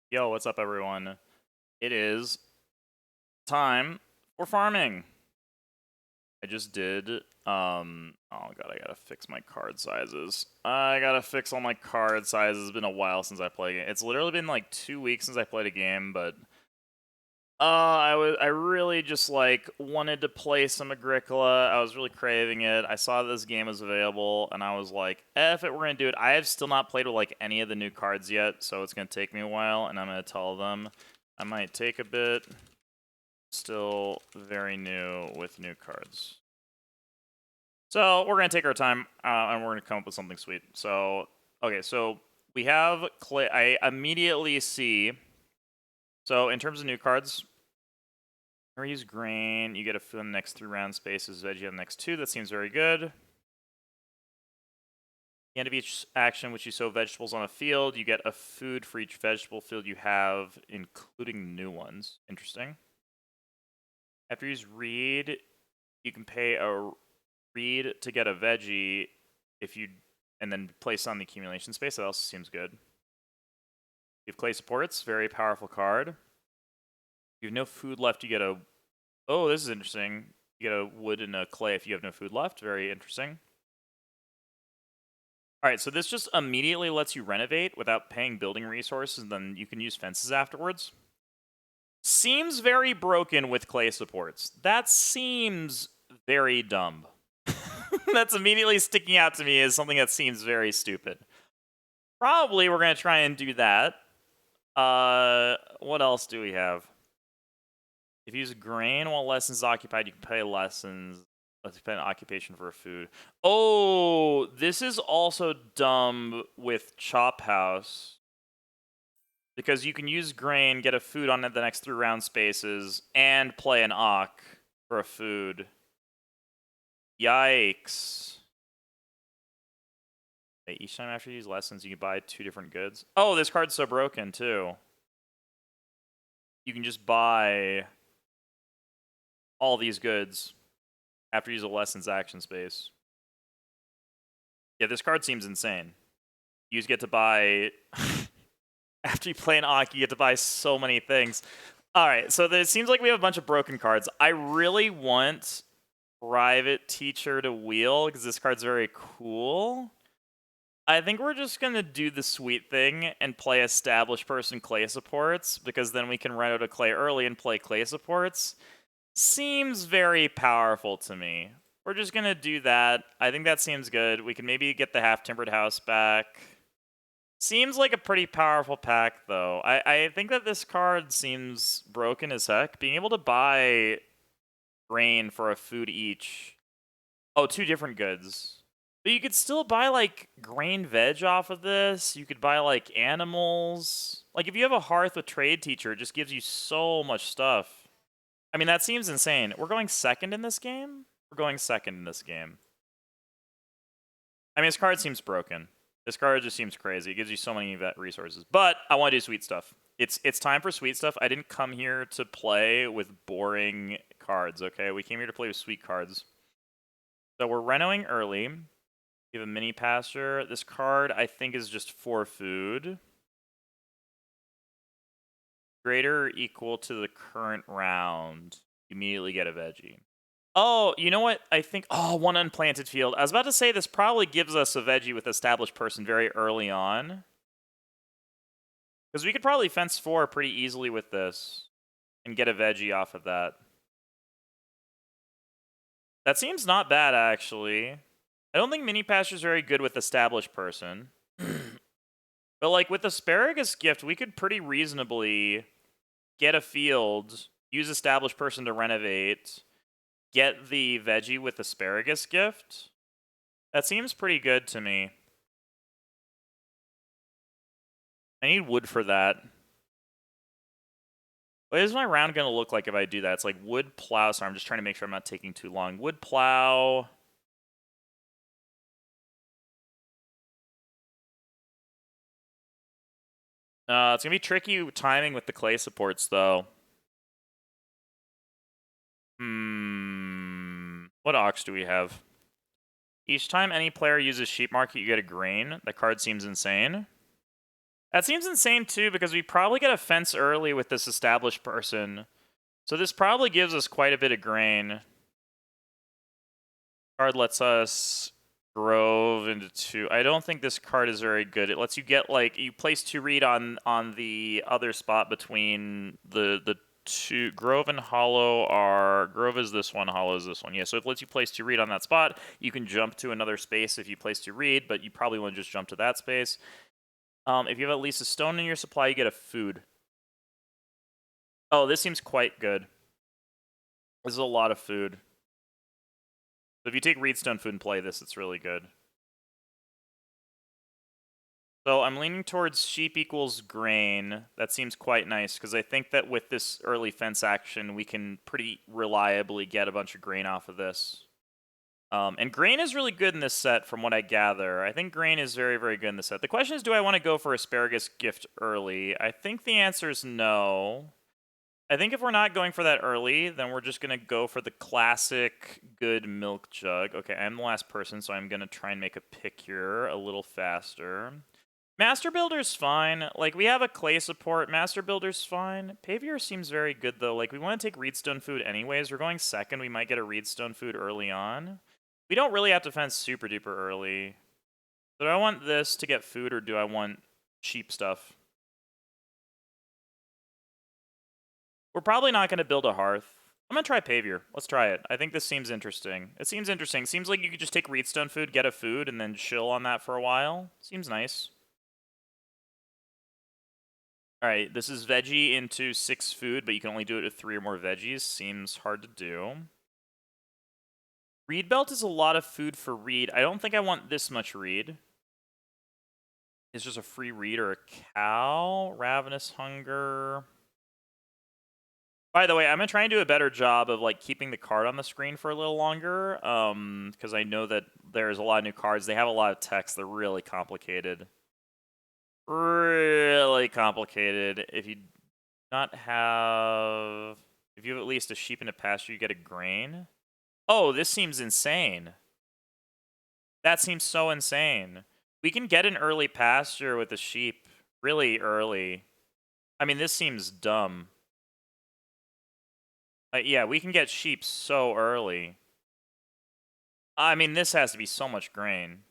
Yo, what's up, everyone? It is time for farming. I just did, oh god, I gotta fix my card sizes. I gotta fix all my card sizes. It's been a while since I played it. It's literally been like 2 weeks since I played a game, but I really just like wanted to play some Agricola. I was really craving it. I saw this game was available, and I was like, if it were gonna do it, I have still not played with like any of the new cards yet, so it's gonna take me a while, and I'm gonna tell them I might take a bit. Still very new with new cards. So we're gonna take our time, and we're gonna come up with something sweet. So okay, so we have clay. I immediately see. So in terms of new cards, use grain. You get a food in the next 3 round spaces. Veggie on the next 2. That seems very good. At the end of each action, which you sow vegetables on a field, you get a food for each vegetable field you have, including new ones. Interesting. After you use read, you can pay a read to get a veggie if you, and then place on the accumulation space. That also seems good. You have clay supports, very powerful card. If you have no food left, you get a, oh, this is interesting. You get a wood and a clay if you have no food left. Very interesting. All right, so this just immediately lets you renovate without paying building resources, and then you can use fences afterwards. Seems very broken with clay supports. That seems very dumb. That's immediately sticking out to me as something that seems very stupid. Probably we're going to try and do that. What else do we have? If you use grain while lessons occupied, you can pay lessons. Let's pay an occupation for a food. Oh, this is also dumb with Chop House. Because you can use grain, get a food on the next 3 round spaces, and play an Ock for a food. Yikes. Each time after you use lessons, you can buy 2 different goods. Oh, this card's so broken, too. You can just buy all these goods after you use a lessons action space. Yeah, this card seems insane. You just get to buy... after you play an Ock, you get to buy so many things. Alright, so it seems like we have a bunch of broken cards. I really want Private Teacher to wheel, because this card's very cool. I think we're just going to do the sweet thing and play Established Person Clay Supports, because then we can run out of Clay early and play Clay Supports. Seems very powerful to me. We're just going to do that. I think that seems good. We can maybe get the Half-Timbered House back. Seems like a pretty powerful pack, though. I think that this card seems broken as heck. Being able to buy grain for a food each. Oh, 2 different goods. But you could still buy, like, grain veg off of this. You could buy, like, animals. Like, if you have a Hearth with Trade Teacher, it just gives you so much stuff. I mean, that seems insane. We're going second in this game? We're going second in this game. I mean, this card seems broken. This card just seems crazy. It gives you so many resources. But I want to do sweet stuff. It's time for sweet stuff. I didn't come here to play with boring cards, okay? We came here to play with sweet cards. So we're renoing early. We have a mini pasture. This card, I think, is just for food. Greater or equal to the current round. You immediately get a veggie. Oh, you know what? I think... Oh, 1 unplanted field. I was about to say this probably gives us a veggie with Established Person very early on. Because we could probably fence 4 pretty easily with this. And get a veggie off of that. That seems not bad, actually. I don't think mini pasture's very good with Established Person. But, like, with Asparagus Gift, we could pretty reasonably get a field, use Established Person to renovate, get the veggie with Asparagus Gift. That seems pretty good to me. I need wood for that. What is my round going to look like if I do that? It's like wood plow. So I'm just trying to make sure I'm not taking too long. Wood plow. It's going to be tricky timing with the clay supports, though. What ox do we have? Each time any player uses sheep market, you get a grain. That card seems insane. That seems insane too, because we probably get a fence early with this established person. So this probably gives us quite a bit of grain. Card lets us grove into 2. I don't think this card is very good. It lets you get, like, you place 2 reed on the other spot between the 2. Grove and hollow are, grove is this one, hollow is this one. Yeah, so it lets you place 2 reed on that spot. You can jump to another space if you place 2 reed, but you probably want to just jump to that space. If you have at least a stone in your supply, you get a food. Oh, this seems quite good. This is a lot of food. So if you take reedstone food and play this, it's really good. So I'm leaning towards sheep equals grain. That seems quite nice, because I think that with this early fence action, we can pretty reliably get a bunch of grain off of this. And grain is really good in this set, from what I gather. I think grain is very, very good in this set. The question is, do I want to go for asparagus gift early? I think the answer is no. I think if we're not going for that early, then we're just going to go for the classic good milk jug. Okay, I'm the last person, so I'm going to try and make a pick here a little faster. Master Builder's fine. Like, we have a clay support. Master Builder's fine. Pavior seems very good, though. Like, we want to take Reedstone food anyways. We're going second. We might get a Reedstone food early on. We don't really have to fence super duper early. Do I want this to get food, or do I want cheap stuff? We're probably not going to build a hearth. I'm going to try Pavior. Let's try it. I think this seems interesting. It seems interesting. Seems like you could just take Reedstone food, get a food, and then chill on that for a while. Seems nice. Alright, this is veggie into 6 food, but you can only do it with 3 or more veggies. Seems hard to do. Reed belt is a lot of food for reed. I don't think I want this much reed. It's just a free reed or a cow. Ravenous hunger. By the way, I'm going to try and do a better job of, like, keeping the card on the screen for a little longer, because I know that there's a lot of new cards. They have a lot of text. They're really complicated. Really complicated. If you not have... If you have at least a sheep in a pasture, you get a grain. Oh, this seems insane. That seems so insane. We can get an early pasture with the sheep really early. I mean, this seems dumb. Yeah, we can get sheep so early. I mean, this has to be so much grain.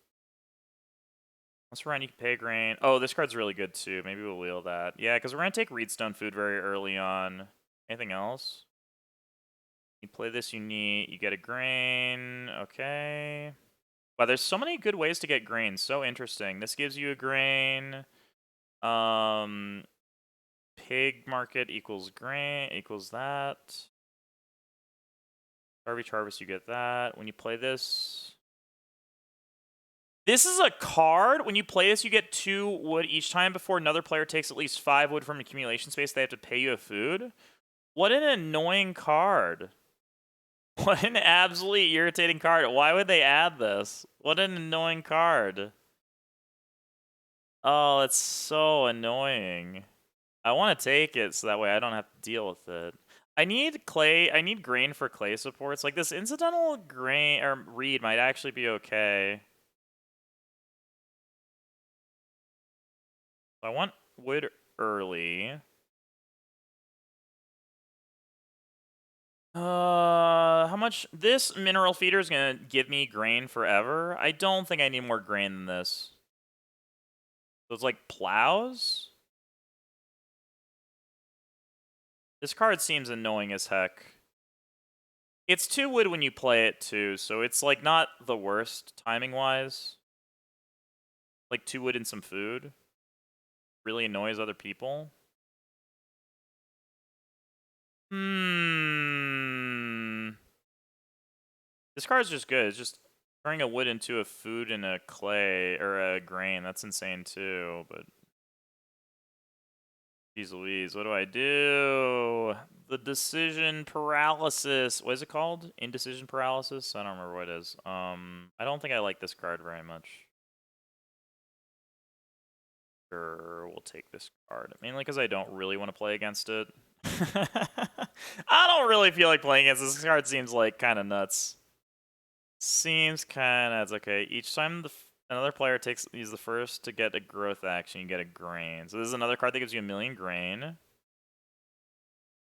Unless we're going to pay grain. Oh, this card's really good too. Maybe we'll wheel that. Yeah, because we're going to take Reedstone food very early on. Anything else? You play this, you get a grain. Okay. Wow, there's so many good ways to get grain. So interesting. This gives you a grain. Pig market equals grain, equals that. Garbage harvest, you get that. When you play this... This is a card. When you play this, you get 2 wood each time before another player takes at least 5 wood from accumulation space. They have to pay you a food. What an annoying card. What an absolutely irritating card. Why would they add this? What an annoying card. Oh, it's so annoying. I want to take it so that way I don't have to deal with it. I need grain for clay supports. Like, this incidental grain or reed might actually be okay. I want wood early. How much? This mineral feeder is gonna give me grain forever. I don't think I need more grain than this. So it's like plows? This card seems annoying as heck. It's 2 wood when you play it too, so it's like not the worst timing-wise. Like 2 wood and some food. Really annoys other people. This card's just good. It's just turning a wood into a food and a clay, or a grain. That's insane too, but... Jeez Louise, what do I do? The decision paralysis. What is it called? Indecision paralysis? I don't remember what it is. I don't think I like this card very much. Sure, we'll take this card. Mainly because I don't really want to play against it. I don't really feel like playing against this card. Seems like kind of nuts. Seems kind of... It's okay. Each time Another player use the first to get a growth action, you get a grain. So this is another card that gives you 1,000,000 grain.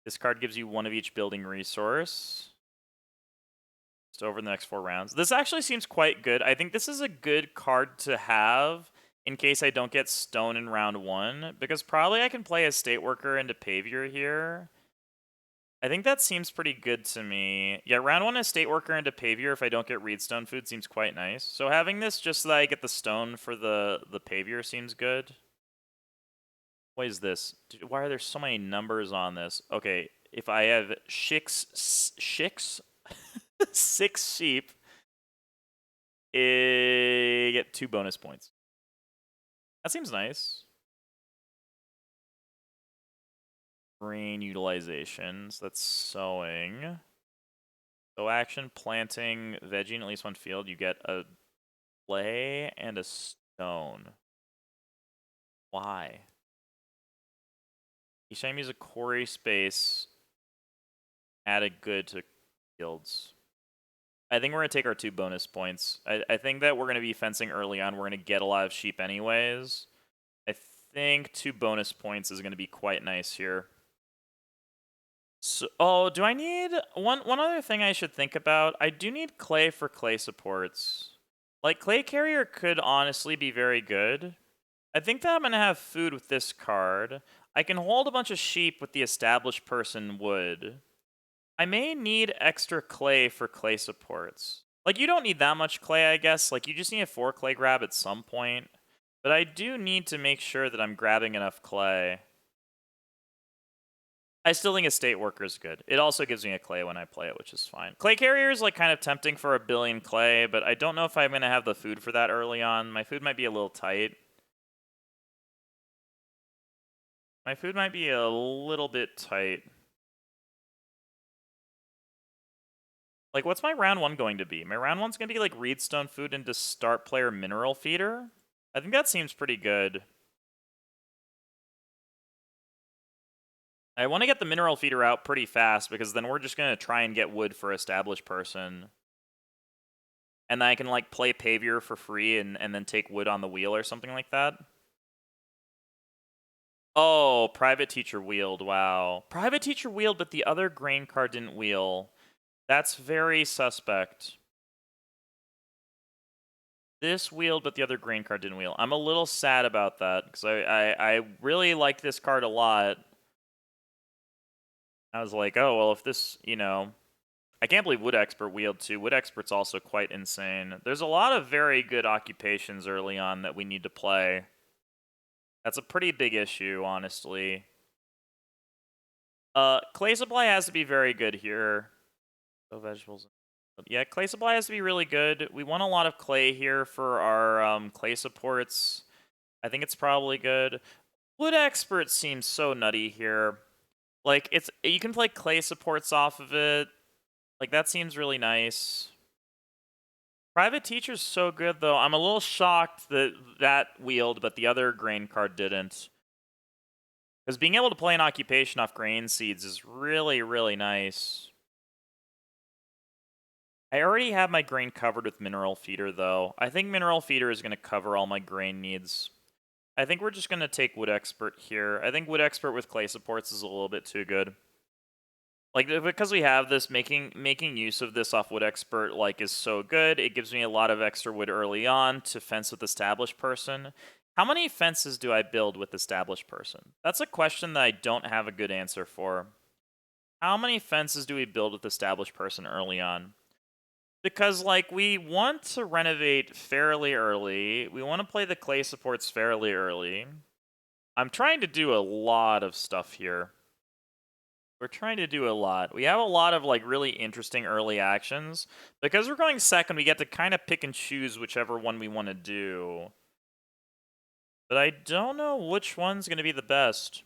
This card gives you one of each building resource. Just over the next 4 rounds. This actually seems quite good. I think this is a good card to have in case I don't get stone in round 1, because probably I can play a State Worker into Pavior here. I think that seems pretty good to me. Yeah, round 1 is State Worker into Pavior if I don't get Reedstone food seems quite nice. So having this just so that I get the stone for the Pavior seems good. What is this? Dude, why are there so many numbers on this? Okay, if I have 6 sheep, I get 2 bonus points. That seems nice. Grain utilizations. That's sowing. So action, planting, veggie in at least one field. You get a clay and a stone. Why? Each time you use a quarry space, add a good to fields. I think we're going to take our 2 bonus points. I think that we're going to be fencing early on. We're going to get a lot of sheep anyways. I think 2 bonus points is going to be quite nice here. So, oh, do I need... One other thing I should think about. I do need clay for clay supports. Like, clay carrier could honestly be very good. I think that I'm going to have food with this card. I can hold a bunch of sheep with the established person wood. I may need extra clay for clay supports. Like, you don't need that much clay, I guess. Like, you just need a 4 clay grab at some point. But I do need to make sure that I'm grabbing enough clay. I still think a State Worker is good. It also gives me a clay when I play it, which is fine. Clay Carrier is like kind of tempting for a 1,000,000,000 clay, but I don't know if I'm going to have the food for that early on. My food might be a little tight. My food might be a little bit tight. Like, what's my round 1 going to be? My round 1's going to be like Reedstone food into start player mineral feeder. I think that seems pretty good. I want to get the mineral feeder out pretty fast because then we're just going to try and get wood for established person. And then I can like play Pavior for free and then take wood on the wheel or something like that. Oh, private teacher wheeled, wow. Private teacher wheeled, but the other grain card didn't wheel. That's very suspect. This wheeled, but the other grain card didn't wheel. I'm a little sad about that, because I really like this card a lot. I was like, oh, well, if this, you know... I can't believe Wood Expert wheeled too. Wood Expert's also quite insane. There's a lot of very good occupations early on that we need to play. That's a pretty big issue, honestly. Clay Supply has to be very good here. So vegetables. Yeah, Clay Supply has to be really good. We want a lot of clay here for our clay supports. I think it's probably good. Wood Expert seems so nutty here. Like, you can play clay supports off of it. Like, that seems really nice. Private Teacher's so good, though. I'm a little shocked that that wheeled, but the other grain card didn't. Because being able to play an occupation off grain seeds is really, really nice. I already have my grain covered with Mineral Feeder, though. I think Mineral Feeder is going to cover all my grain needs. I think we're just going to take Wood Expert here. I think Wood Expert with clay supports is a little bit too good. Like, because we have this, making use of this off Wood Expert, like, is so good. It gives me a lot of extra wood early on to fence with Established Person. How many fences do I build with Established Person? That's a question that I don't have a good answer for. How many fences do we build with Established Person early on? Because, like, we want to renovate fairly early. We want to play the clay supports fairly early. I'm trying to do a lot of stuff here. We're trying to do a lot. We have a lot of, like, really interesting early actions. Because we're going second, we get to kind of pick and choose whichever one we want to do. But I don't know which one's going to be the best.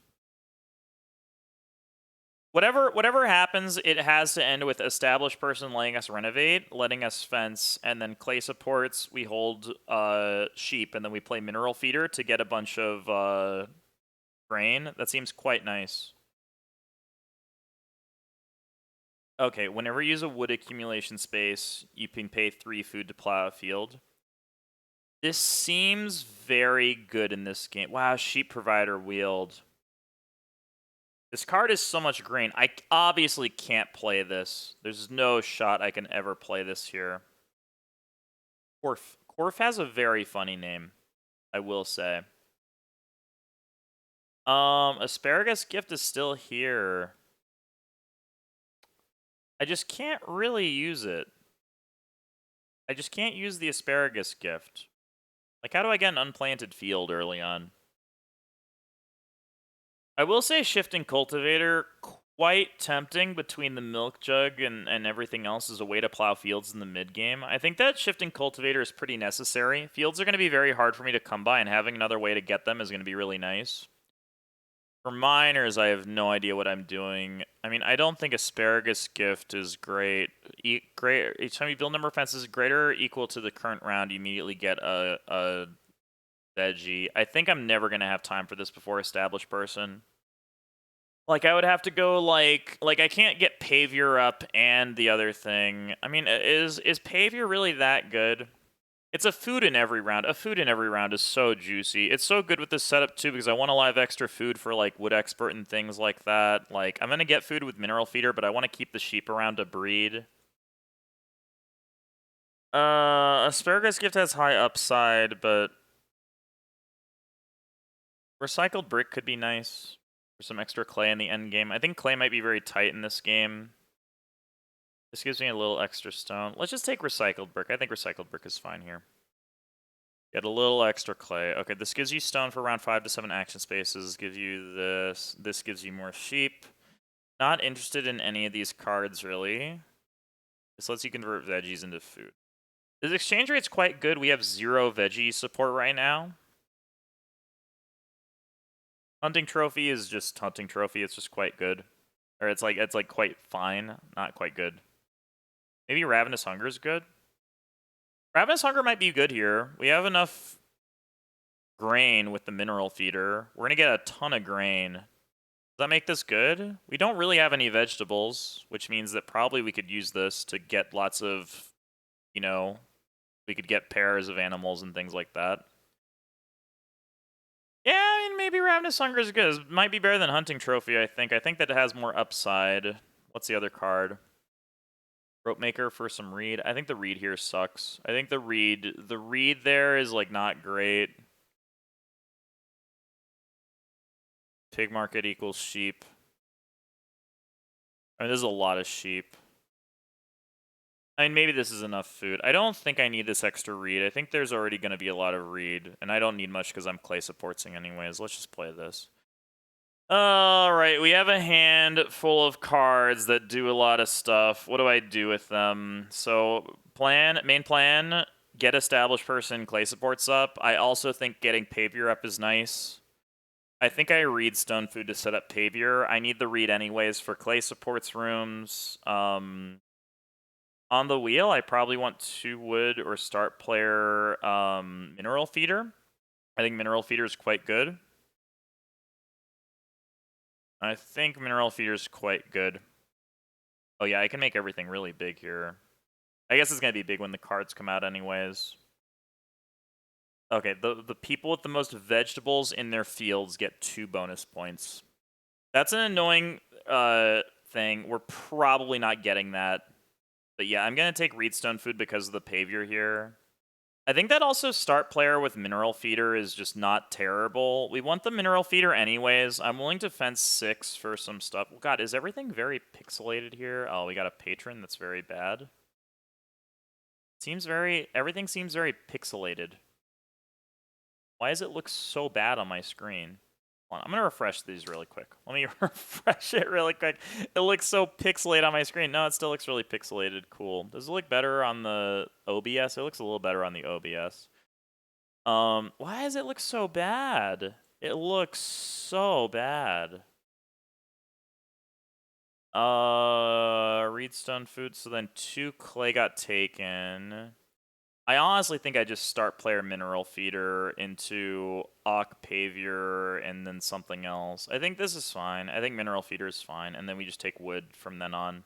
Whatever happens, it has to end with established person letting us renovate, letting us fence, and then clay supports, we hold sheep, and then we play mineral feeder to get a bunch of grain. That seems quite nice. Okay, whenever you use a wood accumulation space, you can pay 3 food to plow a field. This seems very good in this game. Wow, sheep provider wheeled. This card is so much green. I obviously can't play this. There's no shot I can ever play this here. Corf. Corf has a very funny name, I will say. Asparagus gift is still here. I just can't really use it. I just can't use the asparagus gift. Like, how do I get an unplanted field early on? I will say shifting cultivator, quite tempting between the milk jug and everything else as a way to plow fields in the mid game. I think that shifting cultivator is pretty necessary. Fields are going to be very hard for me to come by, and having another way to get them is going to be really nice. For miners, I have no idea what I'm doing. I mean, I don't think asparagus gift is great. Great. Each time you build number of fences greater or equal to the current round, you immediately get a veggie. I think I'm never gonna have time for this before established person. Like, I would have to go like I can't get Pavior up and the other thing. I mean, is Pavior really that good? It's a food in every round. A food in every round is so juicy. It's so good with this setup too because I want a lot of extra food for like Wood Expert and things like that. Like, I'm gonna get food with Mineral Feeder, but I want to keep the sheep around to breed. Asparagus Gift has high upside, but Recycled Brick could be nice for some extra clay in the end game. I think clay might be very tight in this game. This gives me a little extra stone. Let's just take Recycled Brick. I think Recycled Brick is fine here. Get a little extra clay. Okay, this gives you stone for around 5 to 7 action spaces. Gives you this. This gives you more sheep. Not interested in any of these cards, really. This lets you convert veggies into food. This exchange rate's quite good. We have 0 veggie support right now. Hunting Trophy is just Hunting Trophy. It's just quite good. Or it's like quite fine. Not quite good. Maybe Ravenous Hunger is good. Ravenous Hunger might be good here. We have enough grain with the mineral feeder. We're going to get a ton of grain. Does that make this good? We don't really have any vegetables, which means that probably we could use this to get lots of, you know, we could get pairs of animals and things like that. Yeah, I mean, maybe Ravenous Hunger is good. It might be better than Hunting Trophy, I think. I think that it has more upside. What's the other card? Rope Maker for some reed. I think the reed here sucks. I think the reed there is like not great. Pig market equals sheep. I mean, there's a lot of sheep. I mean, maybe this is enough food. I don't think I need this extra reed. I think there's already going to be a lot of reed, and I don't need much because I'm clay supporting anyways. Let's just play this. Alright, we have a hand full of cards that do a lot of stuff. What do I do with them? So, main plan, get established person, clay supports up. I also think getting Pavior up is nice. I think I read Stone Food to set up Pavior. I need the read anyways for clay supports rooms. On the wheel, I probably want 2 wood or start player Mineral Feeder. I think Mineral Feeder is quite good. I think Mineral Feeder is quite good. Oh yeah, I can make everything really big here. I guess it's going to be big when the cards come out anyways. Okay, the people with the most vegetables in their fields get 2 bonus points. That's an annoying thing. We're probably not getting that. But yeah, I'm going to take Reedstone Food because of the Pavior here. I think that also start player with Mineral Feeder is just not terrible. We want the Mineral Feeder anyways. I'm willing to fence 6 for some stuff. Oh, God, is everything very pixelated here? Oh, we got a patron that's very bad. Everything seems very pixelated. Why does it look so bad on my screen? Hold on, I'm gonna refresh these really quick. Let me refresh it really quick. It looks so pixelated on my screen. No, it still looks really pixelated. Cool. Does it look better on the OBS? It looks a little better on the OBS. Why does it look so bad? It looks so bad. Reedstone Food. So then 2 clay got taken. I honestly think I just start player Mineral Feeder into Pavior and then something else. I think this is fine. I think Mineral Feeder is fine, and then we just take wood from then on.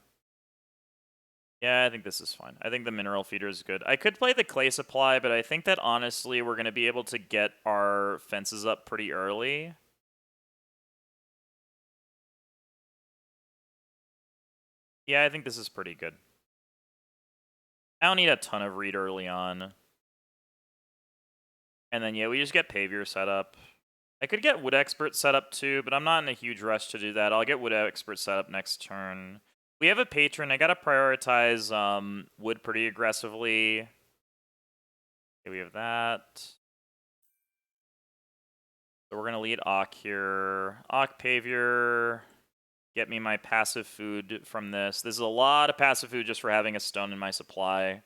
Yeah, I think this is fine. I think the mineral feeder is good. I could play the clay supply, but I think that honestly we're going to be able to get our fences up pretty early. Yeah, I think this is pretty good. I don't need a ton of reed early on. And then, yeah, we just get Pavior set up. I could get Wood Expert set up too, but I'm not in a huge rush to do that. I'll get Wood Expert set up next turn. We have a patron. I gotta prioritize wood pretty aggressively. Okay, we have that. So we're gonna lead Ock here. Ock Pavior. Get me my passive food from this. This is a lot of passive food just for having a stone in my supply.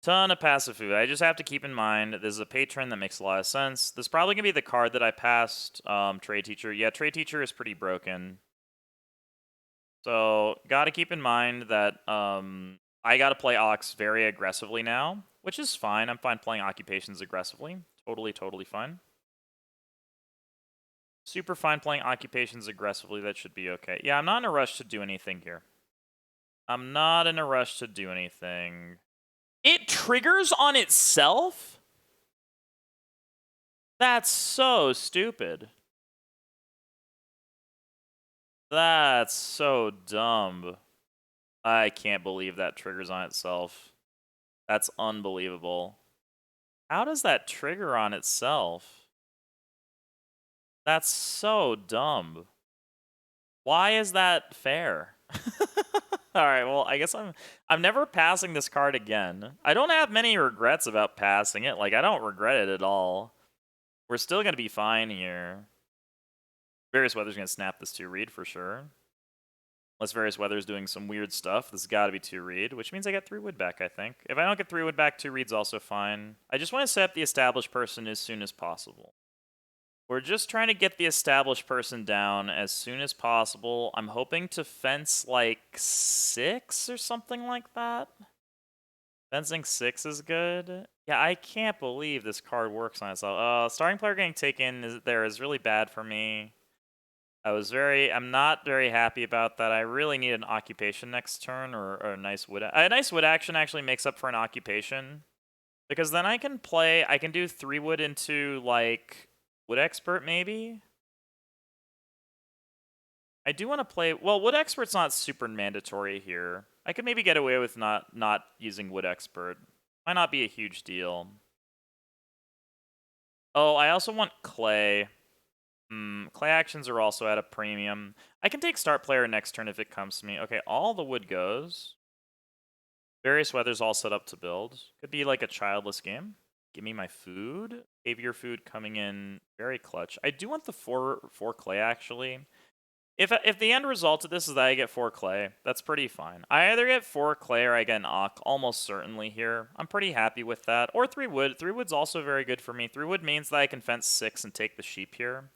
Ton of passive food. I just have to keep in mind this is a patron that makes a lot of sense. This is probably gonna be the card that I passed. Trade Teacher. Yeah, Trade Teacher is pretty broken. So gotta keep in mind that I gotta play Ox very aggressively now, which is fine. I'm fine playing occupations aggressively. Totally fine. Super fine playing occupations aggressively. That should be okay. Yeah, I'm not in a rush to do anything here. I'm not in a rush to do anything. It triggers on itself? That's so stupid. That's so dumb. I can't believe that triggers on itself. That's unbelievable. How does that trigger on itself? That's so dumb. Why is that fair? Alright, well, I guess I'm never passing this card again. I don't have many regrets about passing it. Like, I don't regret it at all. We're still gonna be fine here. Various Weather's gonna snap this 2 read for sure. Unless Various Weather's doing some weird stuff. This has gotta be 2 read, which means I get 3 wood back, I think. If I don't get 3 wood back, 2 read's also fine. I just want to set up the established person as soon as possible. We're just trying to get the established person down as soon as possible. I'm hoping to fence like 6 or something like that. Fencing 6 is good. Yeah, I can't believe this card works on itself. Starting player getting taken is really bad for me. I'm not very happy about that. I really need an occupation next turn or a nice wood. A nice wood action actually makes up for an occupation. Because then I can do 3 wood into like Wood Expert maybe? I do want to play, well, Wood Expert's not super mandatory here. I could maybe get away with not using Wood Expert. Might not be a huge deal. Oh, I also want Clay. Clay actions are also at a premium. I can take start player next turn if it comes to me. Okay, all the wood goes. Various Weather's all set up to build. Could be like a childless game. Give me my food. Aviar food coming in very clutch. I do want the four clay actually. If the end result of this is that I get 4 clay, that's pretty fine. I either get 4 clay or I get an Ock, almost certainly here. I'm pretty happy with that. Or 3 wood. 3 wood's also very good for me. 3 wood means that I can fence 6 and take the sheep here.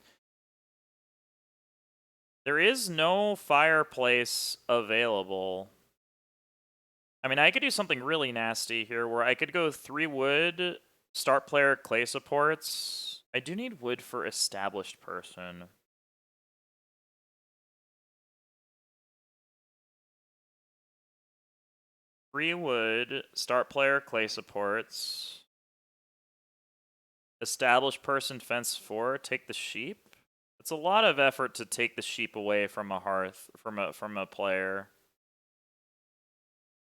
There is no fireplace available. I mean, I could do something really nasty here where I could go 3 wood, start player clay supports. I do need wood for established person. Three wood, start player clay supports. Established person fence 4, take the sheep. It's a lot of effort to take the sheep away from a hearth from a player.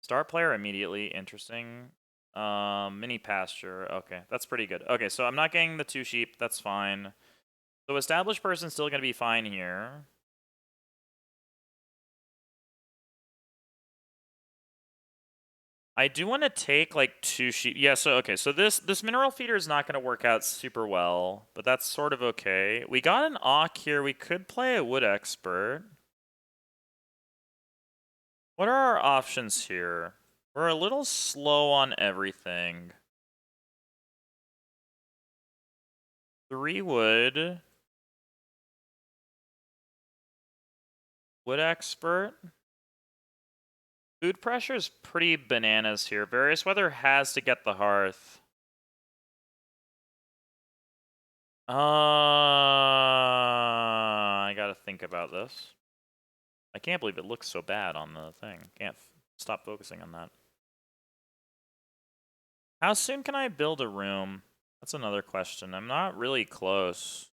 Start player immediately, interesting. Mini pasture. Okay, that's pretty good. Okay, so I'm not getting the 2 sheep, that's fine. So established person's still gonna be fine here. I do want to take like 2 sheep. Yeah, so okay, so this mineral feeder is not going to work out super well, but that's sort of okay. We got an Auk here. We could play a Wood Expert. What are our options here? We're a little slow on everything. 3 wood. Wood Expert. Food pressure is pretty bananas here. Various Weather has to get the hearth. I gotta think about this. I can't believe it looks so bad on the thing. Can't stop focusing on that. How soon can I build a room? That's another question. I'm not really close.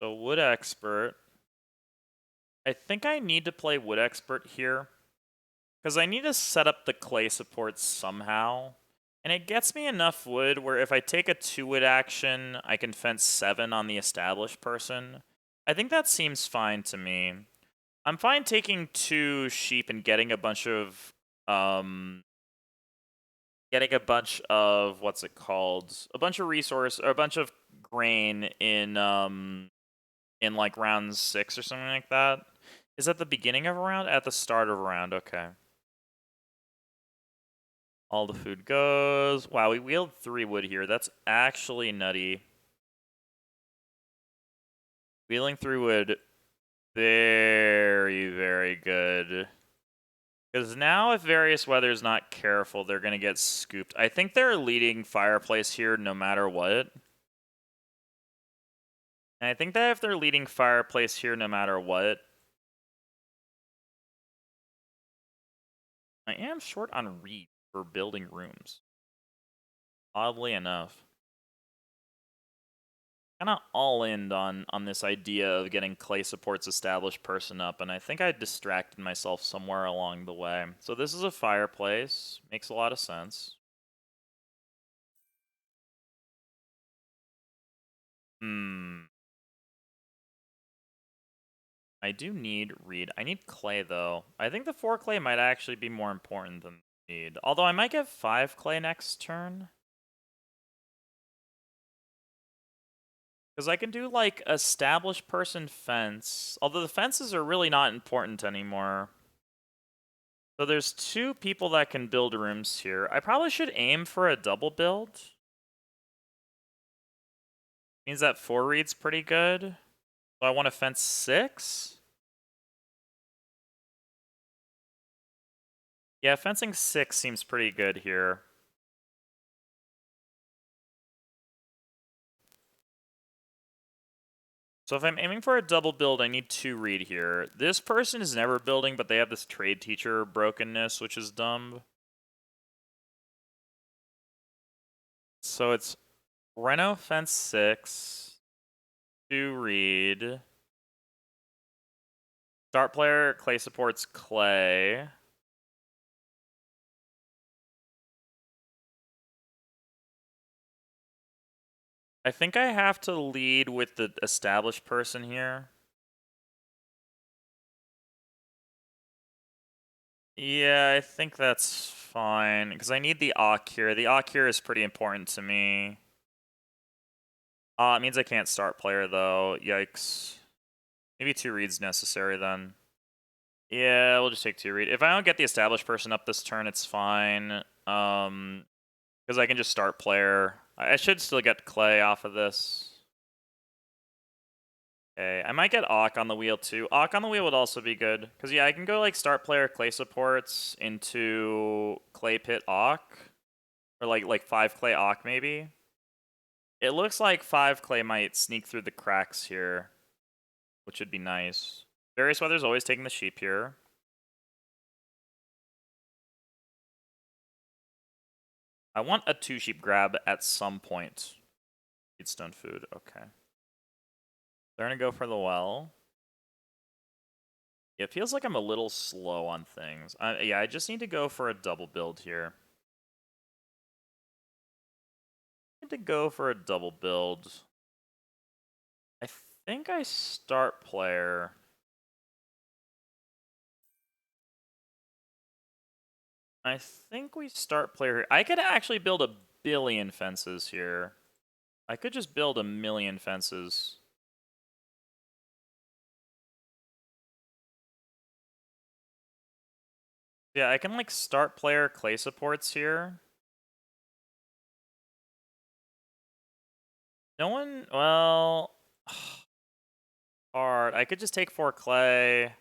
So wood expert. I think I need to play wood expert here. Because I need to set up the clay supports somehow. And it gets me enough wood where if I take a 2-wood action, I can fence 7 on the established person. I think that seems fine to me. I'm fine taking 2 sheep and getting a bunch of what's it called? A bunch of resource or a bunch of grain in like round 6 or something like that. Is that the beginning of a round? At the start of a round, okay. All the food goes. Wow, we wheeled 3 wood here. That's actually nutty. Wheeling 3 wood, very, very good. Because now if Various Weather's not careful, they're going to get scooped. I think they're leading Fireplace here no matter what. And I think that if they're leading Fireplace here no matter what, I am short on reed for building rooms. Oddly enough. Kind of all in on this idea of getting clay supports established person up, and I think I distracted myself somewhere along the way. So this is a fireplace. Makes a lot of sense. I do need reed. I need clay, though. I think the 4 clay might actually be more important than reed. Although I might get 5 clay next turn. Because I can do, like, established person fence. Although the fences are really not important anymore. So there's 2 people that can build rooms here. I probably should aim for a double build. Means that 4 reed's pretty good. So I want to fence 6? Yeah, fencing 6 seems pretty good here. So if I'm aiming for a double build, I need 2 reed here. This person is never building, but they have this trade teacher brokenness, which is dumb. So it's Reno fence 6, 2 reed. Start player, clay supports clay. I think I have to lead with the established person here. Yeah, I think that's fine, because I need the Ak here. The Ak here is pretty important to me. It means I can't start player, though. Yikes. Maybe 2 reads necessary, then. Yeah, we'll just take 2 read. If I don't get the established person up this turn, it's fine. Because I can just start player. I should still get clay off of this. Okay, I might get Ak on the wheel too. Ak on the wheel would also be good. Because yeah, I can go like start player clay supports into clay pit Ak. Or like 5 clay Ak maybe. It looks like 5 clay might sneak through the cracks here. Which would be nice. Various Weather's always taking the sheep here. I want a 2 sheep grab at some point. Need stone food, okay. They're gonna go for the well. It feels like I'm a little slow on things. Yeah, I just need to go for a double build here. I need to go for a double build. I think I start player. I think we start player here. I could actually build a billion fences here. I could just build a million fences. Yeah, I can like start player clay supports here. No one, well, hard. I could just take 4 clay.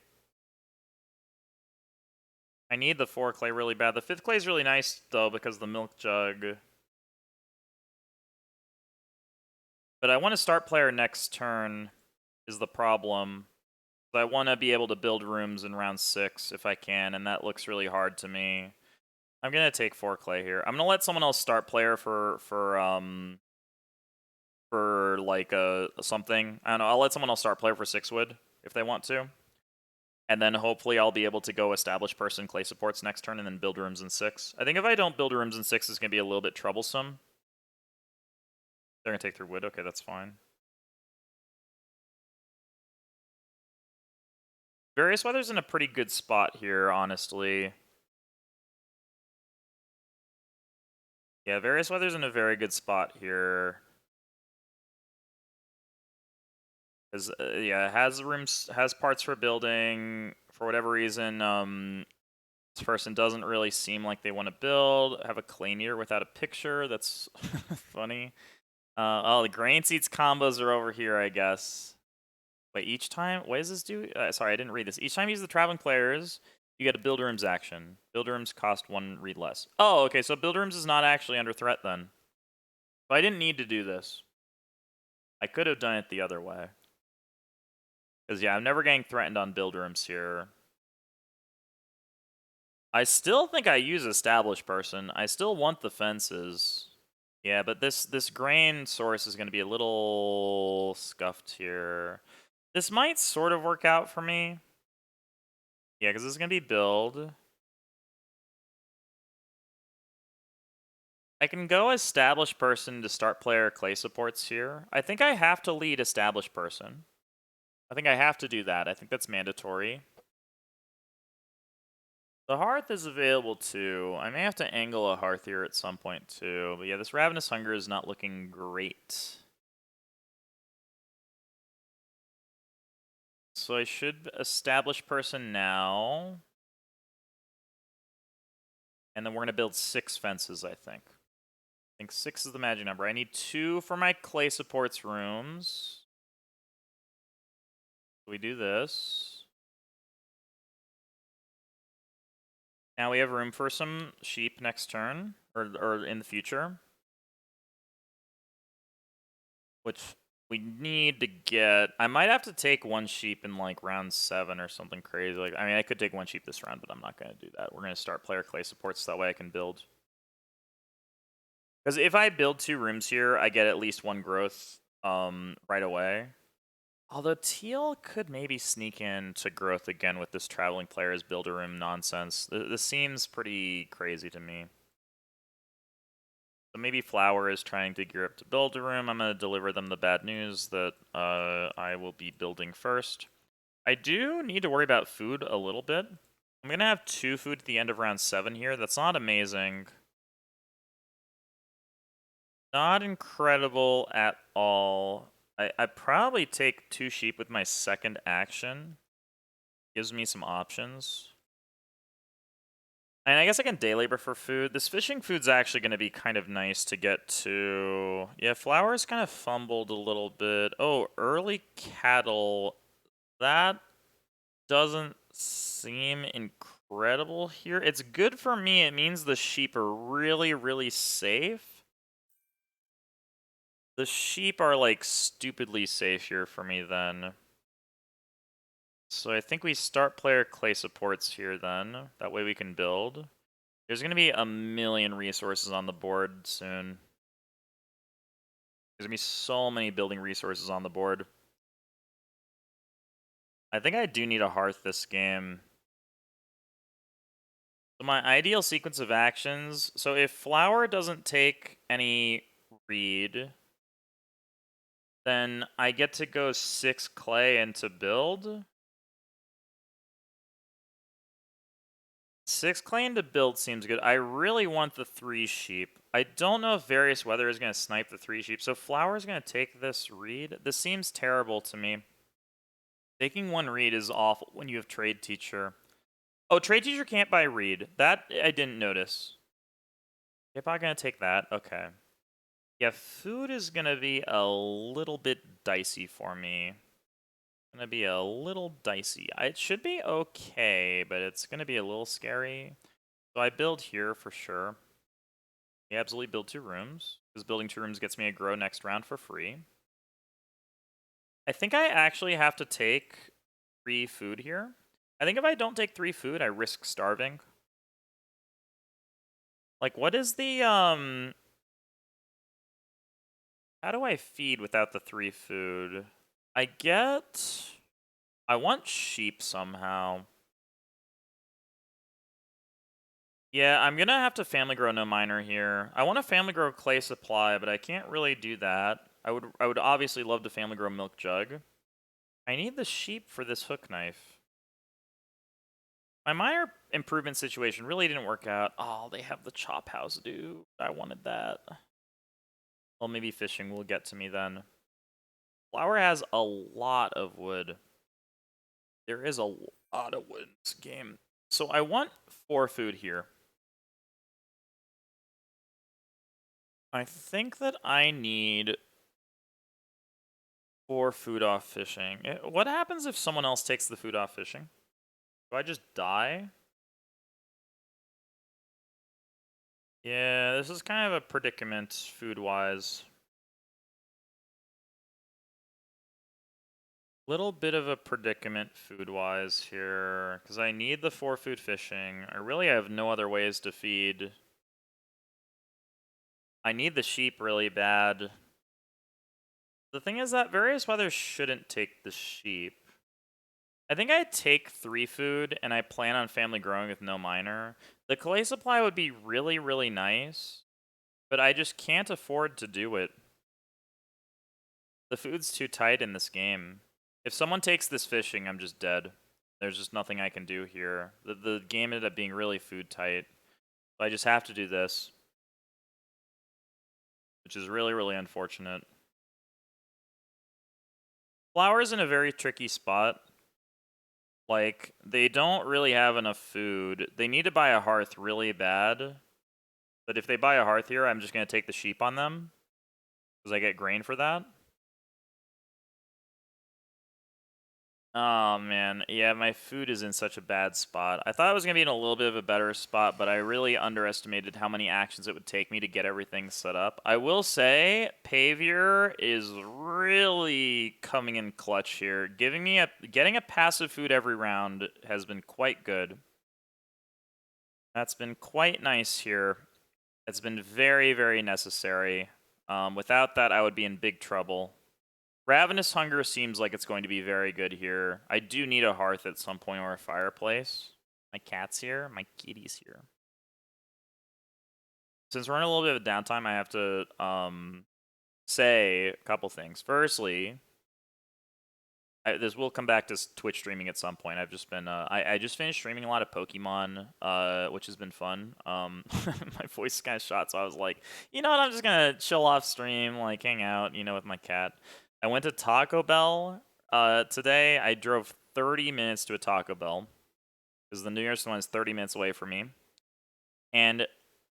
I need the 4 clay really bad. The 5th clay is really nice though because of the milk jug. But I want to start player next turn is the problem. I want to be able to build rooms in round 6 if I can, and that looks really hard to me. I'm gonna take 4 clay here. I'm gonna let someone else start player for like something. I don't know. I'll let someone else start player for 6 wood if they want to, and then hopefully I'll be able to go establish person clay supports next turn and then build rooms in 6. I think if I don't build rooms in 6, it's gonna be a little bit troublesome. They're gonna take 3 wood. Okay, that's fine. Various weather's in a pretty good spot here, honestly. Yeah, various weather's in a very good spot here. Because yeah, it has rooms, has parts for building. For whatever reason, this person doesn't really seem like they want to build. Have a clay meter without a picture. That's funny. Oh, the grain seeds combos are over here, I guess. Wait, each time, what does this do? Sorry, I didn't read this. Each time you use the traveling players, you get a build rooms action. Build rooms cost 1 read less. Oh, okay, so build rooms is not actually under threat then. So I didn't need to do this. I could have done it the other way. Because yeah, I'm never getting threatened on build rooms here. I still think I use established person. I still want the fences. Yeah, but this grain source is going to be a little scuffed here. This might sort of work out for me. Yeah, because this is going to be build. I can go established person to start player clay supports here. I think I have to lead established person. I think I have to do that. I think that's mandatory. The hearth is available too. I may have to angle a hearth here at some point too. But yeah, this ravenous hunger is not looking great. So I should establish person now. And then we're going to build 6 fences, I think. I think 6 is the magic number. I need 2 for my clay supports rooms. So we do this. Now we have room for some sheep next turn, or in the future. Which we need to get. I might have to take 1 sheep in like round 7 or something crazy. Like, I mean, I could take 1 sheep this round, but I'm not going to do that. We're going to start player clay supports so that way I can build. Because if I build 2 rooms here, I get at least 1 growth right away. Although teal could maybe sneak into growth again with this traveling player's builder room nonsense. This seems pretty crazy to me. So maybe Flower is trying to gear up to build a room. I'm going to deliver them the bad news that I will be building first. I do need to worry about food a little bit. I'm going to have 2 food at the end of round 7 here. That's not amazing. Not incredible at all. I probably take 2 sheep with my second action. Gives me some options. And I guess I can day labor for food. This fishing food's actually going to be kind of nice to get to. Yeah, Flower's kind of fumbled a little bit. Oh, early cattle. That doesn't seem incredible here. It's good for me. It means the sheep are really, really safe. The sheep are like stupidly safe here for me then. So I think we start player clay supports here then. That way we can build. There's going to be a million resources on the board soon. There's going to be so many building resources on the board. I think I do need a hearth this game. So my ideal sequence of actions, so if Flower doesn't take any reed, then I get to go 6 clay into build. 6 clay into build seems good. I really want the 3 sheep. I don't know if various weather is going to snipe the 3 sheep, so Flower is going to take this reed. This seems terrible to me. Taking 1 reed is awful when you have trade teacher. Oh, trade teacher can't buy reed. That I didn't notice. You're probably going to take that. Okay. Yeah, food is going to be a little bit dicey for me. Going to be a little dicey. It should be okay, but it's going to be a little scary. So I build here for sure. Yeah, absolutely build 2 rooms. Because building 2 rooms gets me a grow next round for free. I think I actually have to take 3 food here. I think if I don't take 3 food, I risk starving. Like, what is the, how do I feed without the 3 food? I want sheep somehow. Yeah, I'm gonna have to family grow no miner here. I want to family grow clay supply, but I can't really do that. I would obviously love to family grow milk jug. I need the sheep for this hook knife. My miner improvement situation really didn't work out. Oh, they have the chop house, dude. I wanted that. Well, maybe fishing will get to me then. Flour has a lot of wood. There is a lot of wood in this game. So I want 4 food here. I think that I need 4 food off fishing. What happens if someone else takes the food off fishing? Do I just die? Yeah, this is kind of a predicament food-wise. Little bit of a predicament food-wise here, because I need the 4 food fishing. I really have no other ways to feed. I need the sheep really bad. The thing is that various weather shouldn't take the sheep. I think I take 3 food, and I plan on family growing with no miner. The clay supply would be really, really nice, but I just can't afford to do it. The food's too tight in this game. If someone takes this fishing, I'm just dead. There's just nothing I can do here. The game ended up being really food tight. So I just have to do this, which is really, really unfortunate. Flour's in a very tricky spot. Like, they don't really have enough food. They need to buy a hearth really bad. But if they buy a hearth here, I'm just going to take the sheep on them. Because I get grain for that. Oh, man. Yeah, my food is in such a bad spot. I thought it was going to be in a little bit of a better spot, but I really underestimated how many actions it would take me to get everything set up. I will say, Pavier is really coming in clutch here. Getting a passive food every round has been quite good. That's been quite nice here. It's been very, very necessary. Without that, I would be in big trouble. Ravenous Hunger seems like it's going to be very good here. I do need a hearth at some point or a fireplace. My cat's here. My kitty's here. Since we're in a little bit of a downtime, I have to say a couple things. Firstly, this will come back to Twitch streaming at some point. I've just been I just finished streaming a lot of Pokemon, which has been fun. My voice is kind of shot, so I was like, you know what? I'm just gonna chill off stream, like hang out, with my cat. I went to Taco Bell today. I drove 30 minutes to a Taco Bell because the nearest one is 30 minutes away from me, and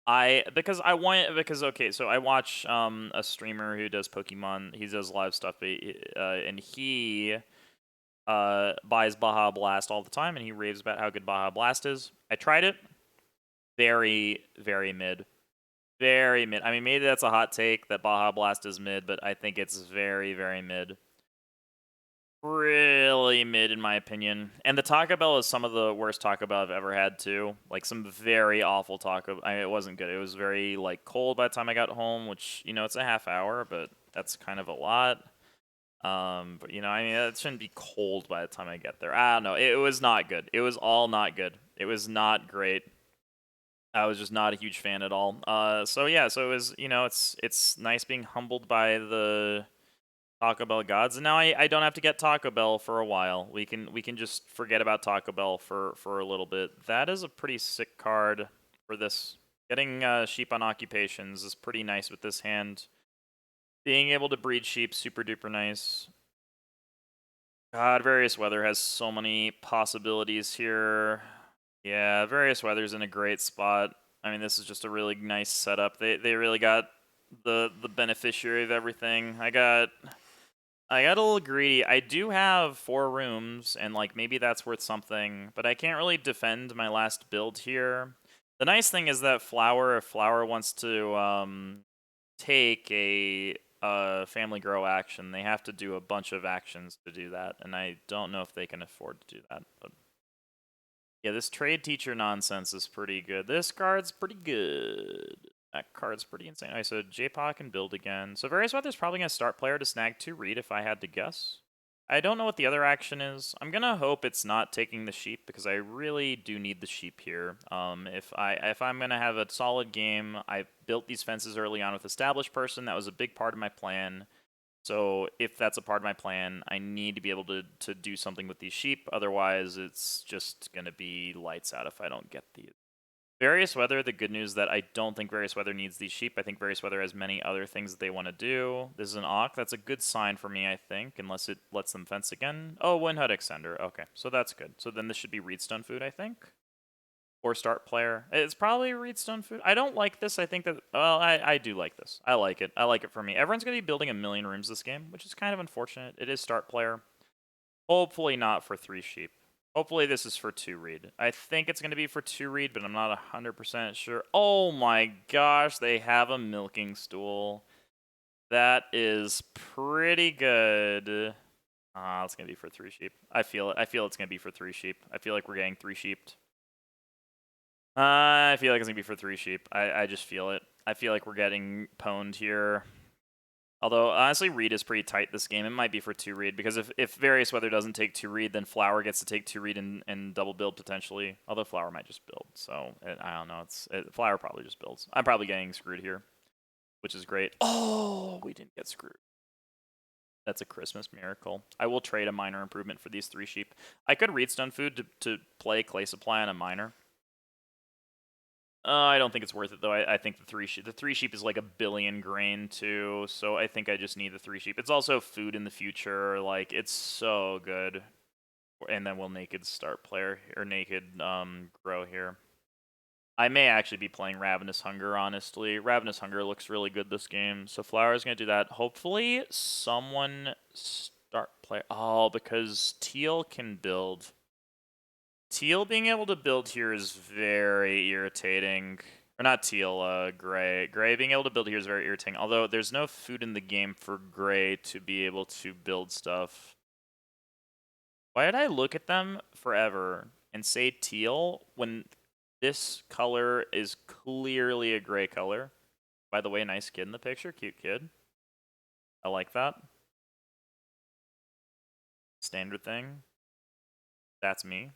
okay, so I watch a streamer who does Pokemon. He does live stuff, and he buys Baja Blast all the time, and he raves about how good Baja Blast is. I tried it. Very, very mid. Very mid. I mean, maybe that's a hot take that Baja Blast is mid, but I think it's very, very mid. Really mid, in my opinion. And the Taco Bell is some of the worst Taco Bell I've ever had, too. Like, some very awful taco. It wasn't good. It was very, cold by the time I got home, which, it's a half hour, but that's kind of a lot. But it shouldn't be cold by the time I get there. I don't know. It was not good. It was all not good. It was not great. I was just not a huge fan at all. So it was, it's nice being humbled by the Taco Bell gods, and now I don't have to get Taco Bell for a while. We can just forget about Taco Bell for a little bit. That is a pretty sick card for this. Getting sheep on occupations is pretty nice with this hand. Being able to breed sheep, super duper nice. God, Various Weather has so many possibilities here. Yeah, Various Weather's in a great spot. I mean, this is just a really nice setup. They really got the beneficiary of everything. I got a little greedy. I do have 4 rooms, and maybe that's worth something, but I can't really defend my last build here. The nice thing is that if Flower wants to take a family grow action. They have to do a bunch of actions to do that, and I don't know if they can afford to do that. But yeah, this trade teacher nonsense is pretty good. This card's pretty good. That card's pretty insane. Alright, so J-Paw can build again. So Various Weather's probably going to start player to snag 2 read if I had to guess. I don't know what the other action is. I'm going to hope it's not taking the sheep because I really do need the sheep here. If I'm going to have a solid game, I built these fences early on with Established Person. That was a big part of my plan. So if that's a part of my plan, I need to be able to do something with these sheep. Otherwise, it's just going to be lights out if I don't get these. Various Weather, the good news that I don't think Various Weather needs these sheep. I think Various Weather has many other things that they want to do. This is an Auk. That's a good sign for me, I think, unless it lets them fence again. Oh, Wind Hut Extender. Okay, so that's good. So then this should be Reedstone Food, I think. Or start player. It's probably Reedstone Food. I don't like this. I think that, well, I do like this. I like it. I like it for me. Everyone's going to be building a million rooms this game, which is kind of unfortunate. It is start player. Hopefully not for 3 sheep. Hopefully this is for 2 read. I think it's going to be for 2 read, but I'm not 100% sure. Oh my gosh, they have a milking stool. That is pretty good. It's going to be for 3 sheep. I feel it. I feel it's going to be for 3 sheep. I feel like we're getting 3 sheeped. I feel like it's going to be for 3 sheep. I just feel it. I feel like we're getting pwned here. Although, honestly, read is pretty tight this game. It might be for 2 read, because if Various Weather doesn't take 2 read, then Flower gets to take 2 read and double build, potentially. Although Flower might just build, so I don't know. Flower probably just builds. I'm probably getting screwed here, which is great. Oh, we didn't get screwed. That's a Christmas miracle. I will trade a minor improvement for these 3 sheep. I could Reedstone Food to play Clay Supply on a minor. I don't think it's worth it though. I think the 3 sheep is like 1 billion grain too, so I think I just need the 3 sheep. It's also food in the future. Like, it's so good. And then we'll naked start player or naked grow here. I may actually be playing Ravenous Hunger, honestly. Ravenous Hunger looks really good this game, so Flower's gonna do that. Hopefully someone start player. Oh, because Teal can build. Teal being able to build here is very irritating. Or not Teal, Gray. Gray being able to build here is very irritating. Although there's no food in the game for Gray to be able to build stuff. Why did I look at them forever and say Teal when this color is clearly a Gray color? By the way, nice kid in the picture. Cute kid. I like that. Standard thing. That's me.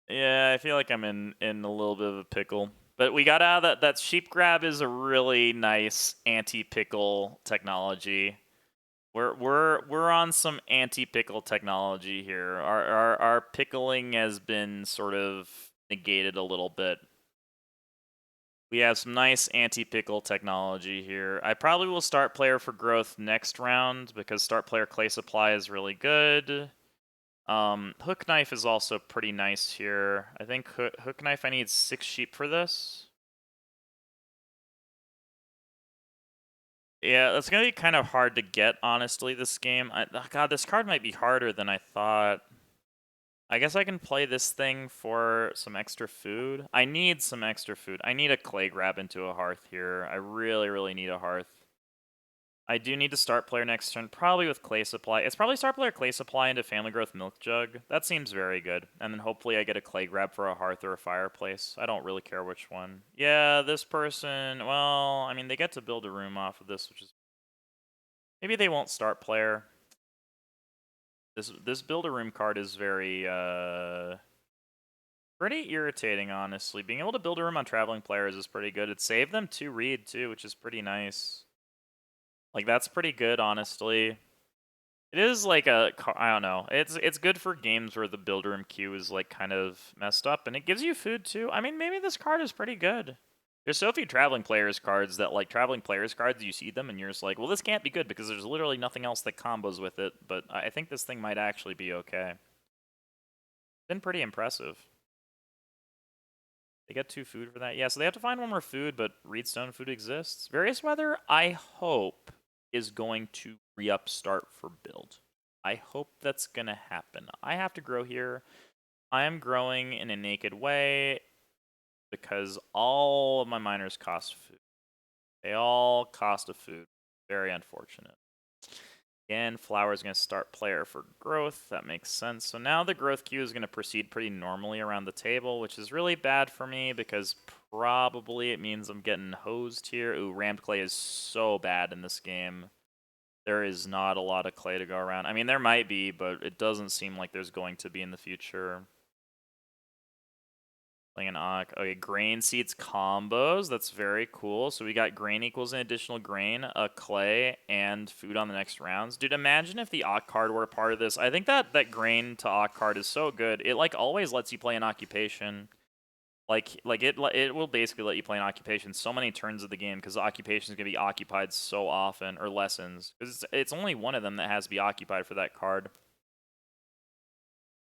Yeah, I feel like I'm in a little bit of a pickle. But we got out of that sheep grab is a really nice anti-pickle technology. We're on some anti-pickle technology here. Our pickling has been sort of negated a little bit. We have some nice anti-pickle technology here. I probably will start player for growth next round because start player Clay Supply is really good. Hook Knife is also pretty nice here. I think Hook Knife, I need 6 sheep for this. Yeah, that's going to be kind of hard to get, honestly, this game. God, this card might be harder than I thought. I guess I can play this thing for some extra food. I need some extra food. I need a clay grab into a hearth here. I really, really need a hearth. I do need to start player next turn, probably with Clay Supply. It's probably start player Clay Supply into Family Growth Milk Jug. That seems very good. And then hopefully I get a clay grab for a hearth or a fireplace. I don't really care which one. Yeah, this person, well, I mean, they get to build a room off of this, which is... Maybe they won't start player. This build a room card is very, pretty irritating, honestly. Being able to build a room on traveling players is pretty good. It saved them 2 read, too, which is pretty nice. Like, that's pretty good, honestly. It is like I don't know. It's good for games where the build room queue is like kind of messed up, and it gives you food too. I mean, maybe this card is pretty good. There's so few traveling players cards that, like, traveling players cards, you see them and you're just like, well, this can't be good because there's literally nothing else that combos with it. But I think this thing might actually be okay. Been pretty impressive. They get 2 food for that. Yeah, so they have to find 1 more food, but Reedstone Food exists. Various Weather, I hope, is going to re-up start for build. I hope that's going to happen. I have to grow here. I am growing in a naked way because all of my miners cost food. They all cost a food. Very unfortunate. Again, flower is going to start player for growth. That makes sense. So now the growth queue is going to proceed pretty normally around the table, which is really bad for me because probably it means I'm getting hosed here. Ooh, rammed clay is so bad in this game. There is not a lot of clay to go around. I mean, there might be, but it doesn't seem like there's going to be in the future. Playing an Ock. Okay, grain seeds combos. That's very cool. So we got grain equals an additional grain, a clay, and food on the next rounds. Dude, imagine if the Ock card were a part of this. I think that grain to Ock card is so good. It like always lets you play an occupation. It will basically let you play an occupation so many turns of the game because the occupation is going to be occupied so often, or lessons. Because it's only one of them that has to be occupied for that card.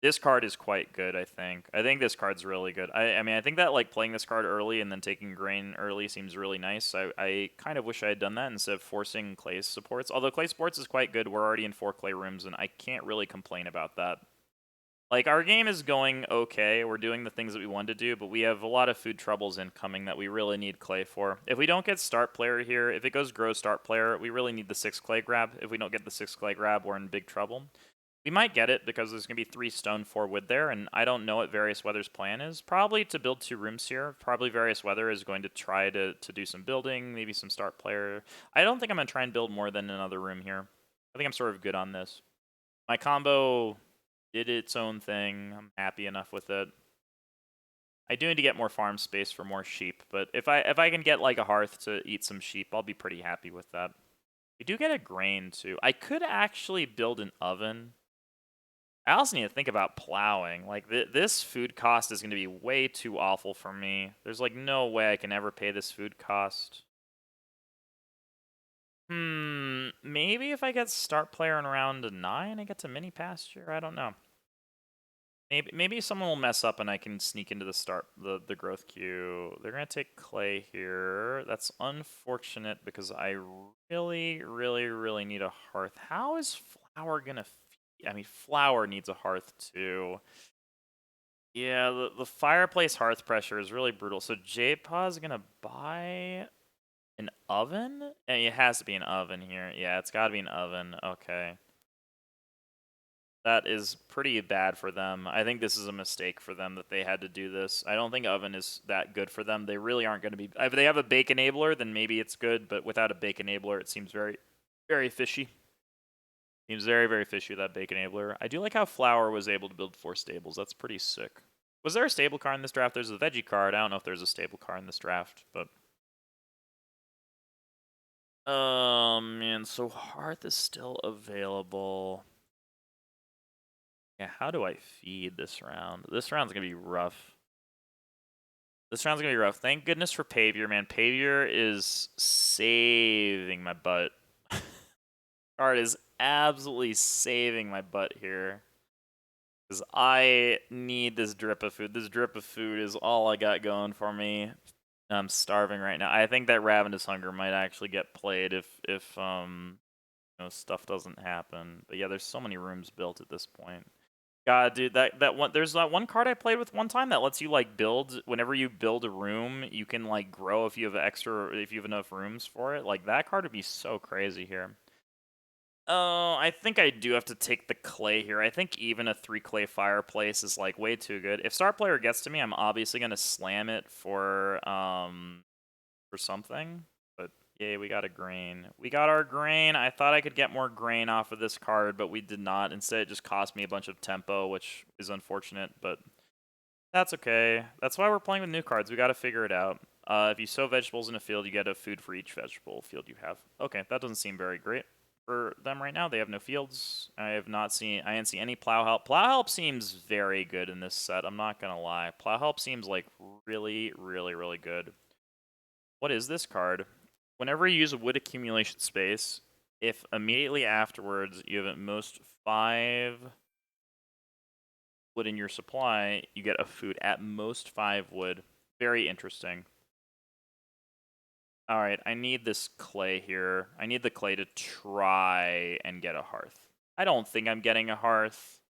This card is quite good, I think. I think this card's really good. I mean, I think that like playing this card early and then taking grain early seems really nice. I kind of wish I had done that instead of forcing clay supports. Although clay supports is quite good. We're already in 4 clay rooms, and I can't really complain about that. Like, our game is going okay. We're doing the things that we wanted to do, but we have a lot of food troubles incoming that we really need clay for. If we don't get start player here, if it goes grow start player, we really need the 6 clay grab. If we don't get the 6 clay grab, we're in big trouble. We might get it because there's going to be 3 stone, 4 wood there, and I don't know what Various Weather's plan is. Probably to build 2 rooms here. Probably Various Weather is going to try to do some building, maybe some start player. I don't think I'm going to try and build more than another room here. I think I'm sort of good on this. My combo did its own thing. I'm happy enough with it. I do need to get more farm space for more sheep, but if I can get like a hearth to eat some sheep, I'll be pretty happy with that. We do get a grain too. I could actually build an oven. I also need to think about plowing. Like, this food cost is going to be way too awful for me. There's, like, no way I can ever pay this food cost. Maybe if I get start player in round 9, I get to mini pasture? I don't know. Maybe someone will mess up and I can sneak into the growth queue. They're going to take clay here. That's unfortunate because I really, really, really need a hearth. How is flour going to... I mean, flour needs a hearth too. Yeah, the fireplace hearth pressure is really brutal. So JPaw is gonna buy an oven? And it has to be an oven here. Yeah, it's gotta be an oven. Okay. That is pretty bad for them. I think this is a mistake for them that they had to do this. I don't think oven is that good for them. They really aren't going to be... If they have a bake enabler, then maybe it's good, but without a bake enabler, it seems very, very fishy. Seems very, very fishy with that bake enabler. I do like how Flower was able to build 4 stables. That's pretty sick. Was there a stable car in this draft? There's a veggie card. I don't know if there's a stable car in this draft, but... man, so Hearth is still available. Yeah, how do I feed this round? This round's gonna be rough. This round's gonna be rough. Thank goodness for Pavior, man. Pavior is saving my butt. Card is absolutely saving my butt here. Because I need this drip of food. This drip of food is all I got going for me. I'm starving right now. I think that Ravenous Hunger might actually get played if stuff doesn't happen. But yeah, there's so many rooms built at this point. God, dude, that one there's that one card I played with one time that lets you like build whenever you build a room, you can like grow if you have enough rooms for it. Like that card would be so crazy here. Oh, I think I do have to take the clay here. I think even a 3 clay fireplace is like way too good. If star player gets to me, I'm obviously gonna slam it for something. But yay, we got a grain. We got our grain. I thought I could get more grain off of this card, but we did not. Instead, it just cost me a bunch of tempo, which is unfortunate, but that's okay. That's why we're playing with new cards. We gotta figure it out. If you sow vegetables in a field, you get a food for each vegetable field you have. Okay, that doesn't seem very great for them right now. They have no fields. I didn't see any plow help. Plow help seems very good in this set. I'm not gonna lie. Plow help seems like really, really, really good. What is this card? Whenever you use a wood accumulation space, if immediately afterwards you have at most 5 wood in your supply, you get a food. At most 5 wood. Very interesting. Alright, I need this clay here. I need the clay to try and get a hearth. I don't think I'm getting a hearth,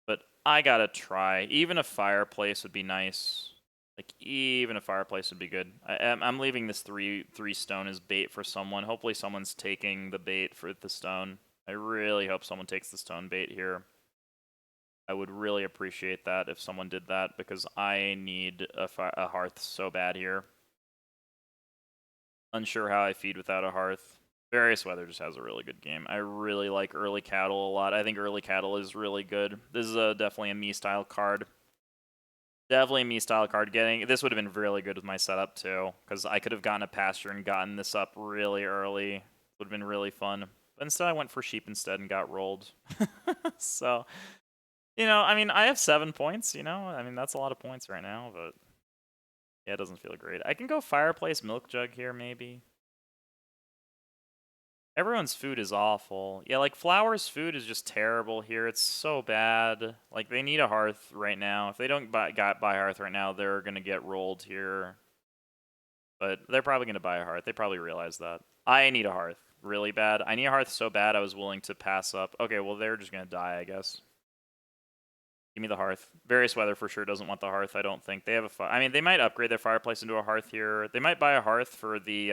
but I gotta try. Even a fireplace would be nice. Like, even a fireplace would be good. I'm leaving this three stone as bait for someone. Hopefully someone's taking the bait for the stone. I really hope someone takes the stone bait here. I would really appreciate that if someone did that, because I need a hearth so bad here. Unsure how I feed without a hearth. Various Weather just has a really good game. I really like Early Cattle a lot. I think Early Cattle is really good. This is definitely a me-style card. Definitely a me-style card. This would have been really good with my setup, too, because I could have gotten a pasture and gotten this up really early. Would have been really fun. But instead, I went for sheep instead and got rolled. So, I mean, I have 7 points, I mean, that's a lot of points right now, but yeah, it doesn't feel great. I can go Fireplace Milk Jug here, maybe. Everyone's food is awful. Yeah, like, Flower's food is just terrible here. It's so bad. Like, they need a hearth right now. If they don't buy hearth right now, they're going to get rolled here. But they're probably going to buy a hearth. They probably realize that. I need a hearth really bad. I need a hearth so bad I was willing to pass up. Okay, well, they're just going to die, I guess. Give me the hearth. Various Weather for sure doesn't want the hearth, I don't think. They have I mean, they might upgrade their fireplace into a hearth here. They might buy a hearth for the,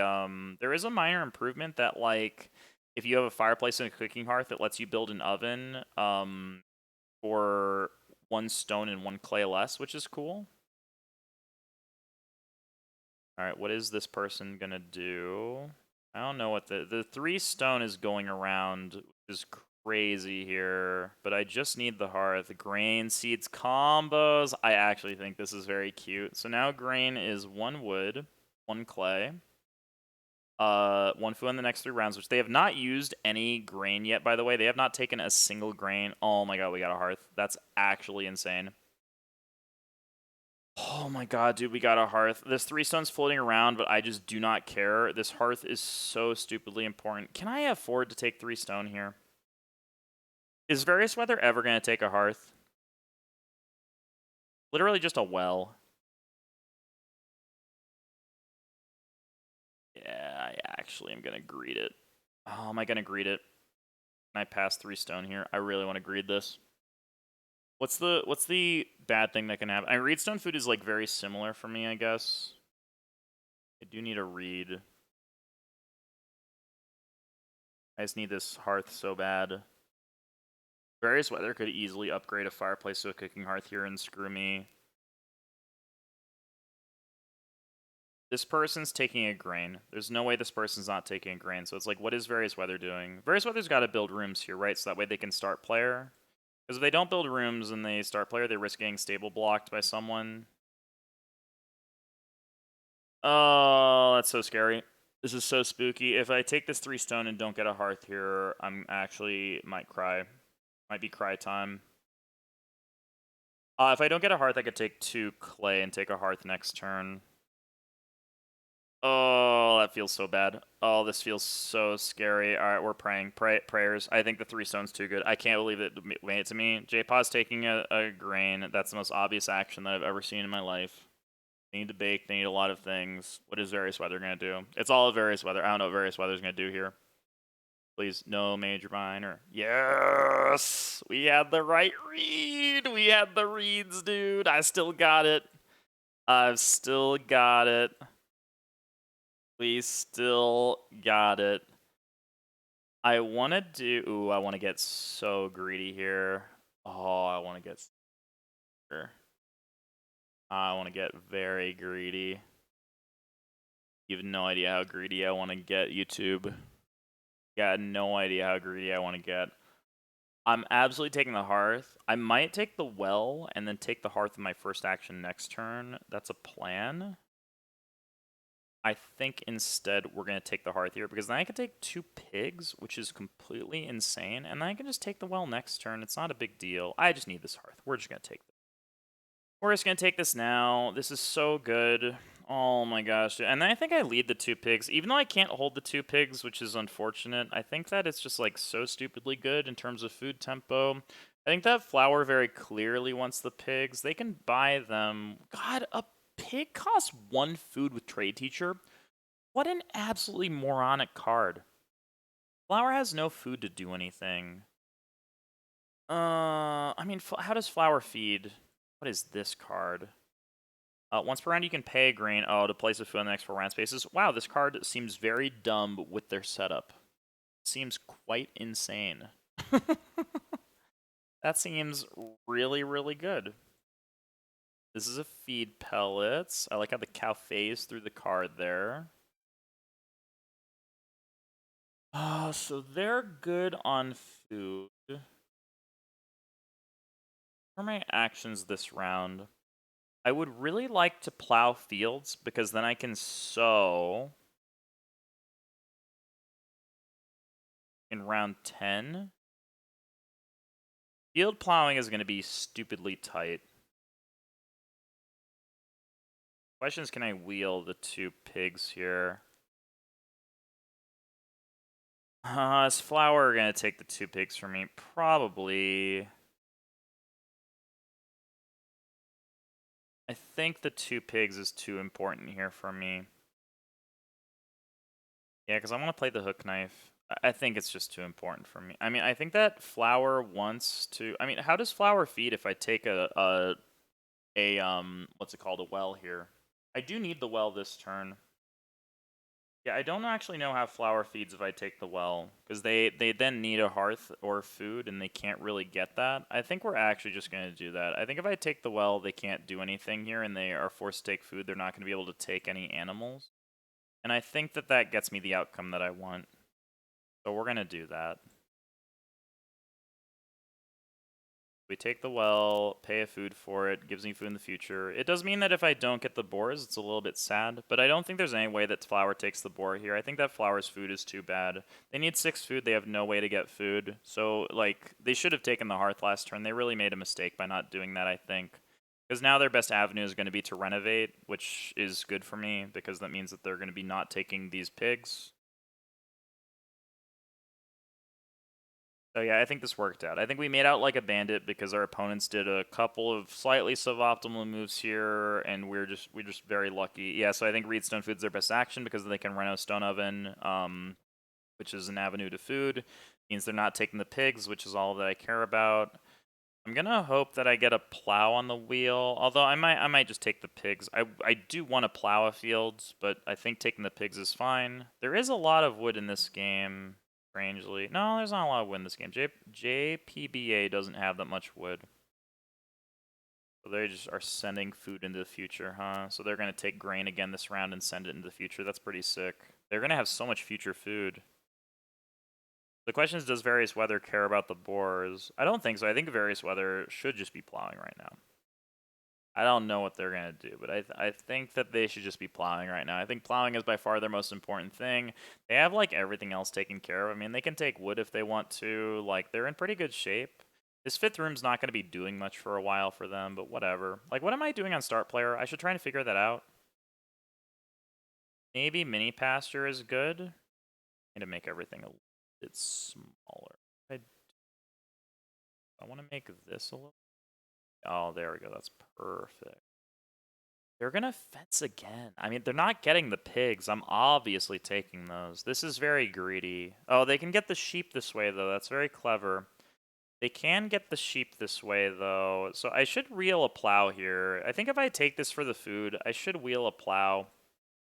there is a minor improvement that, like, if you have a fireplace and a cooking hearth, it lets you build an oven, for 1 stone and 1 clay less, which is cool. Alright, what is this person gonna do? I don't know what the 3 stone is going around, which is crazy here, but I just need the hearth. Grain, seeds, combos. I actually think this is very cute. So now grain is 1 wood, 1 clay, 1 food in the next 3 rounds, which they have not used any grain yet, by the way. They have not taken a single grain. Oh my god, we got a hearth. That's actually insane. Oh my god, dude, we got a hearth. There's 3 stones floating around, but I just do not care. This hearth is so stupidly important. Can I afford to take 3 stone here? Is Various Weather ever going to take a hearth? Literally just a well. Yeah, I actually am going to greed it. Oh, am I going to greed it? Can I pass 3 stone here? I really want to greed this. What's the bad thing that can happen? I mean, reed stone food is, like, very similar for me, I guess. I do need a reed. I just need this hearth so bad. Various Weather could easily upgrade a fireplace to a cooking hearth here and screw me. This person's taking a grain. There's no way this person's not taking a grain. So it's like, what is Various Weather doing? Various Weather's got to build rooms here, right? So that way they can start player. Because if they don't build rooms and they start player, they risk getting stable blocked by someone. Oh, that's so scary. This is so spooky. If I take this 3 stone and don't get a hearth here, I'm actually might cry. Might be cry time. If I don't get a hearth, I could take 2 clay and take a hearth next turn. Oh, that feels so bad. Oh, this feels so scary. All right, we're praying. Prayers. I think the 3 stone's too good. I can't believe it made it to me. J-Paw's taking a grain. That's the most obvious action that I've ever seen in my life. They need to bake. They need a lot of things. What is Various Weather going to do? It's all Various Weather. I don't know what Various Weather's going to do here. Please, no major minor. Yes! We had the right read. We had the reads, dude. I still got it. I've still got it. We still got it. I want to do... Ooh, I want to get so greedy here. Oh, I want to get... I want to get very greedy. You have no idea how greedy I want to get, YouTube. Got no idea how greedy I want to get. I'm absolutely taking the hearth. I might take the well and then take the hearth in my first action next turn. That's a plan. I think instead we're going to take the hearth here, because then I can take 2 pigs, which is completely insane, and then I can just take the well next turn. It's not a big deal. I just need this hearth. We're just going to take this. We're just going to take this now. This is so good. Oh my gosh. And then I think I lead the 2 pigs. Even though I can't hold the 2 pigs, which is unfortunate, I think that it's just, like, so stupidly good in terms of food tempo. I think that Flower very clearly wants the pigs. They can buy them. God, a pig costs 1 food with Trade Teacher? What an absolutely moronic card. Flower has no food to do anything. I mean, how does Flower feed? What is this card? Once per round, you can pay green. Oh, to place a food on the next 4 round spaces. Wow, this card seems very dumb with their setup. Seems quite insane. That seems really, really good. This is a feed pellets. I like how the cow phased through the card there. So they're good on food. What are my actions this round? I would really like to plow fields because then I can sow in round 10. Field plowing is going to be stupidly tight. Question is, can I wheel the 2 pigs here? Is flour going to take the 2 pigs for me? Probably. I think the 2 pigs is too important here for me. Yeah, because I want to play the hook knife. I think it's just too important for me. I mean, I think that flour wants to... I mean, how does flour feed if I take a what's it called? A well here. I do need the well this turn. Yeah, I don't actually know how flour feeds if I take the well, because they then need a hearth or food, and they can't really get that. I think we're actually just going to do that. I think if I take the well, they can't do anything here, and they are forced to take food. They're not going to be able to take any animals. And I think that that gets me the outcome that I want. So we're going to do that. We take the well, pay a food for it, gives me food in the future. It does mean that if I don't get the boars, it's a little bit sad, but I don't think there's any way that flour takes the boar here. I think that flour's food is too bad. They need 6 food, they have no way to get food. So, like, they should have taken the hearth last turn. They really made a mistake by not doing that, I think. Because now their best avenue is going to be to renovate, which is good for me, because that means that they're going to be not taking these pigs. So yeah, I think this worked out. I think we made out like a bandit because our opponents did a couple of slightly suboptimal moves here, and we're just very lucky. Yeah, so I think Reedstone Food's their best action because they can Reno Stone Oven, which is an avenue to food. Means they're not taking the pigs, which is all that I care about. I'm gonna hope that I get a plow on the wheel. Although I might just take the pigs. I do want to plow a field, but I think taking the pigs is fine. There is a lot of wood in this game. Strangely, no, there's not a lot of wood in this game. JPBA doesn't have that much wood. So they just are sending food into the future, huh? So they're gonna take grain again this round and send it into the future. That's pretty sick. They're gonna have so much future food. The question is, does various weather care about the boars? I don't think so. I think various weather should just be plowing right now. I don't know what they're going to do, but I think that they should just be plowing right now. I think plowing is by far their most important thing. They have, like, everything else taken care of. I mean, they can take wood if they want to. Like, they're in pretty good shape. This 5th room's not going to be doing much for a while for them, but whatever. Like, what am I doing on start player? I should try and figure that out. Maybe mini pasture is good. I need to make everything a bit smaller. I want to make this a little... Oh, there we go. That's perfect. They're going to fence again. I mean, they're not getting the pigs. I'm obviously taking those. This is very greedy. Oh, they can get the sheep this way, though. That's very clever. They can get the sheep this way, though. So I should wheel a plow here. I think if I take this for the food, I should wheel a plow.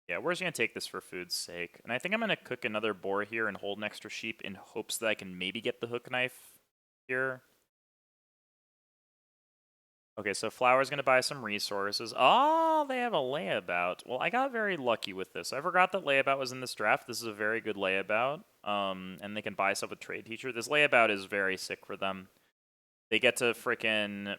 Yeah, we're just going to take this for food's sake. And I think I'm going to cook another boar here and hold an extra sheep in hopes that I can maybe get the hook knife here. Okay, so Flower's going to buy some resources. Oh, they have a layabout. Well, I got very lucky with this. I forgot that layabout was in this draft. This is a very good layabout. And they can buy stuff with Trade Teacher. This layabout is very sick for them. They get to frickin'...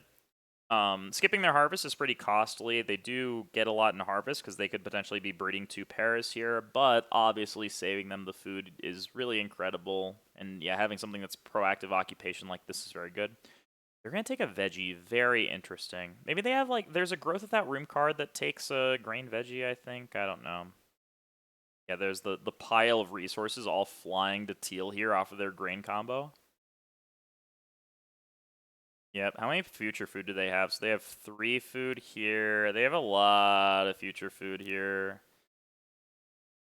skipping their harvest is pretty costly. They do get a lot in harvest because they could potentially be breeding 2 pairs here, but obviously saving them the food is really incredible. And yeah, having something that's proactive occupation like this is very good. They're going to take a veggie. Very interesting. Maybe they have, like, there's a growth without room card that takes a grain veggie, I think. I don't know. Yeah, there's the pile of resources all flying to teal here off of their grain combo. Yep. How many future food do they have? So they have 3 food here. They have a lot of future food here.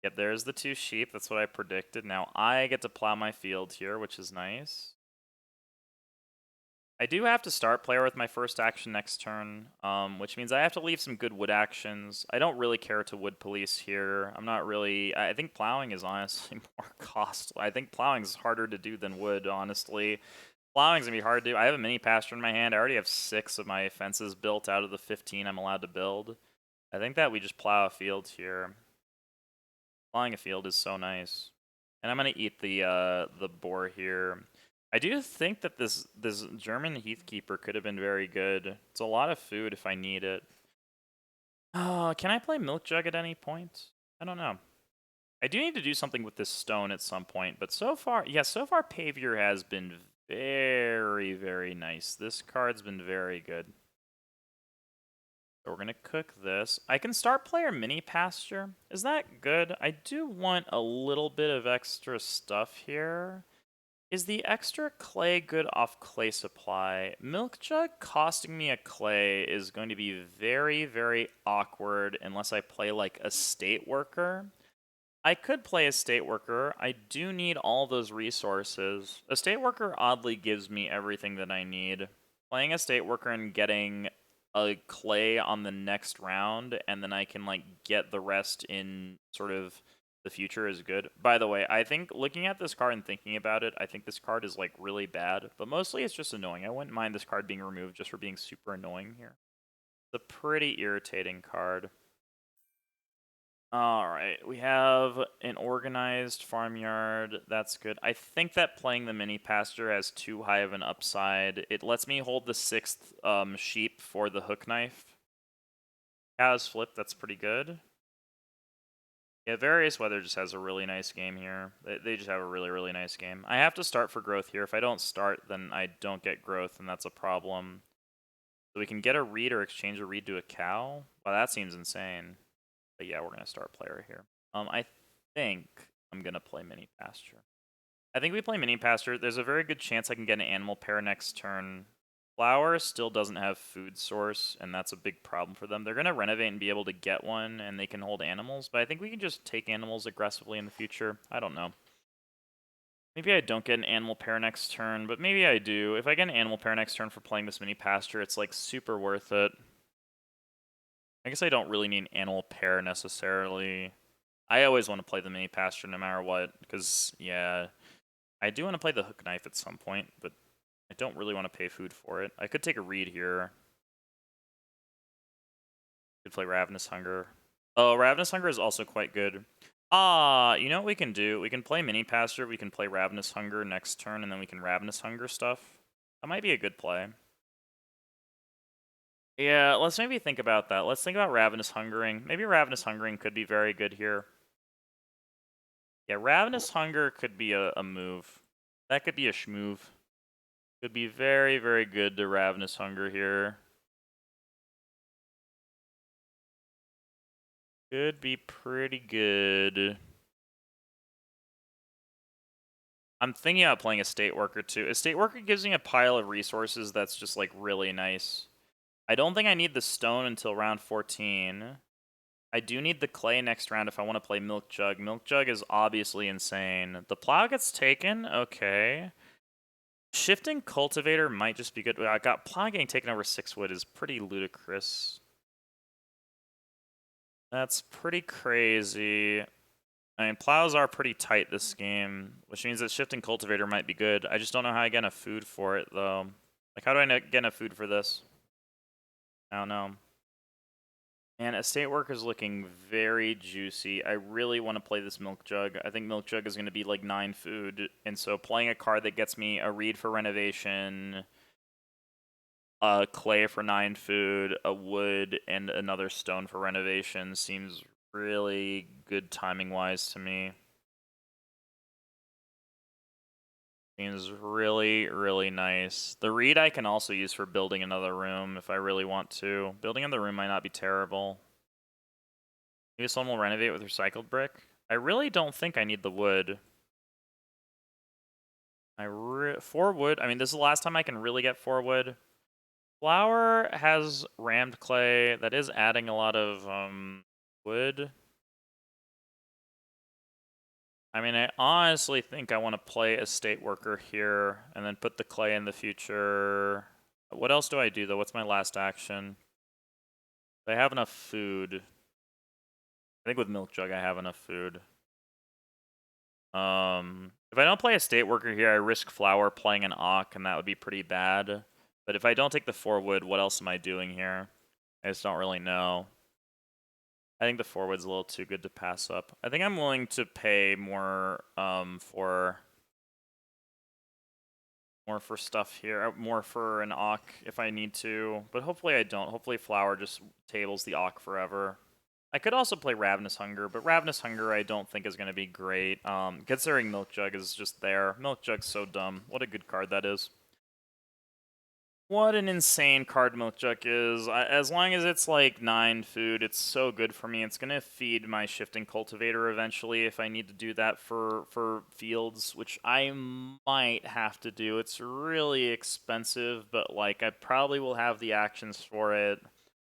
Yep, there's the 2 sheep. That's what I predicted. Now I get to plow my field here, which is nice. I do have to start player with my first action next turn, which means I have to leave some good wood actions. I don't really care to wood police here. I'm not really... I think plowing is honestly more costly. I think plowing is harder to do than wood, honestly. Plowing's gonna be hard to do. I have a mini pasture in my hand. I already have 6 of my fences built out of the 15 I'm allowed to build. I think that we just plow a field here. Plowing a field is so nice. And I'm gonna eat the boar here. I do think that this German Heathkeeper could have been very good. It's a lot of food if I need it. Can I play Milk Jug at any point? I don't know. I do need to do something with this stone at some point, but so far, yeah, so far Pavior has been very, very nice. This card's been very good. So we're going to cook this. I can start player mini pasture. Is that good? I do want a little bit of extra stuff here. Is the extra clay good off clay supply? Milk Jug costing me a clay is going to be very, very awkward unless I play like a state worker. I could play a state worker. I do need all those resources. A state worker oddly gives me everything that I need. Playing a state worker and getting a clay on the next round, and then I can like get the rest in sort of the future is good. By the way, I think looking at this card and thinking about it, I think this card is like really bad, but mostly it's just annoying. I wouldn't mind this card being removed just for being super annoying here. It's a pretty irritating card. Alright, we have an organized farmyard. That's good. I think that playing the mini pasture has too high of an upside. It lets me hold the 6th sheep for the hook knife. Cows flip, that's pretty good. Yeah, Various Weather just has a really nice game here. They just have a really, really nice game. I have to start for growth here. If I don't start, then I don't get growth, and that's a problem. So we can get a reed or exchange a reed to a cow? Wow, that seems insane. But yeah, we're going to start player here. I think I'm going to play mini pasture. I think we play mini pasture. There's a very good chance I can get an animal pair next turn. Flower still doesn't have food source, and that's a big problem for them. They're going to renovate and be able to get one, and they can hold animals, but I think we can just take animals aggressively in the future. I don't know. Maybe I don't get an animal pair next turn, but maybe I do. If I get an animal pair next turn for playing this mini pasture, it's like super worth it. I guess I don't really need an animal pair necessarily. I always want to play the mini pasture no matter what, because, yeah, I do want to play the hook knife at some point, but I don't really want to pay food for it. I could take a reed here. Could play Ravenous Hunger. Oh, Ravenous Hunger is also quite good. You know what we can do? We can play mini pasture, we can play Ravenous Hunger next turn, and then we can Ravenous Hunger stuff. That might be a good play. Yeah, let's maybe think about that. Let's think about Ravenous Hungering. Maybe Ravenous Hungering could be very good here. Yeah, Ravenous Hunger could be a move. That could be a schmove. Could be very, very good to Ravenous Hunger here. Could be pretty good. I'm thinking about playing a State Worker too. A State Worker gives me a pile of resources that's just like really nice. I don't think I need the stone until round 14. I do need the clay next round if I want to play Milk Jug. Milk Jug is obviously insane. The plow gets taken? Okay. Shifting Cultivator might just be good. I got plow getting taken over 6 wood is pretty ludicrous. That's pretty crazy. I mean, plows are pretty tight this game, which means that shifting cultivator might be good. I just don't know how I get enough food for it, though. Like, how do I get enough food for this? I don't know. And estate work is looking very juicy. I really want to play this milk jug. I think milk jug is going to be like 9 food, and so playing a card that gets me a reed for renovation, a clay for 9 food, a wood, and another stone for renovation seems really good timing-wise to me. Seems really, really nice. The reed I can also use for building another room if I really want to. Building another room might not be terrible. Maybe someone will renovate with recycled brick. I really don't think I need the wood. 4 wood. I mean, this is the last time I can really get 4 wood. Flour has rammed clay. That is adding a lot of wood. I mean, I honestly think I want to play Estate Worker here and then put the clay in the future. What else do I do, though? What's my last action? Do I have enough food? I think with Milk Jug, I have enough food. If I don't play Estate Worker here, I risk Flower playing an Auk, and that would be pretty bad. But if I don't take the 4 wood, what else am I doing here? I just don't really know. I think the 4 wood's a little too good to pass up. I think I'm willing to pay more for stuff here, more for an Auk if I need to. But hopefully I don't. Hopefully Flower just tables the Auk forever. I could also play Ravenous Hunger, but Ravenous Hunger I don't think is going to be great. Considering Milk Jug is just there. Milk Jug's so dumb. What a good card that is. What an insane card Milk Jug is. As long as it's like 9 food, it's so good for me. It's going to feed my Shifting Cultivator eventually if I need to do that for fields, which I might have to do. It's really expensive, but like I probably will have the actions for it.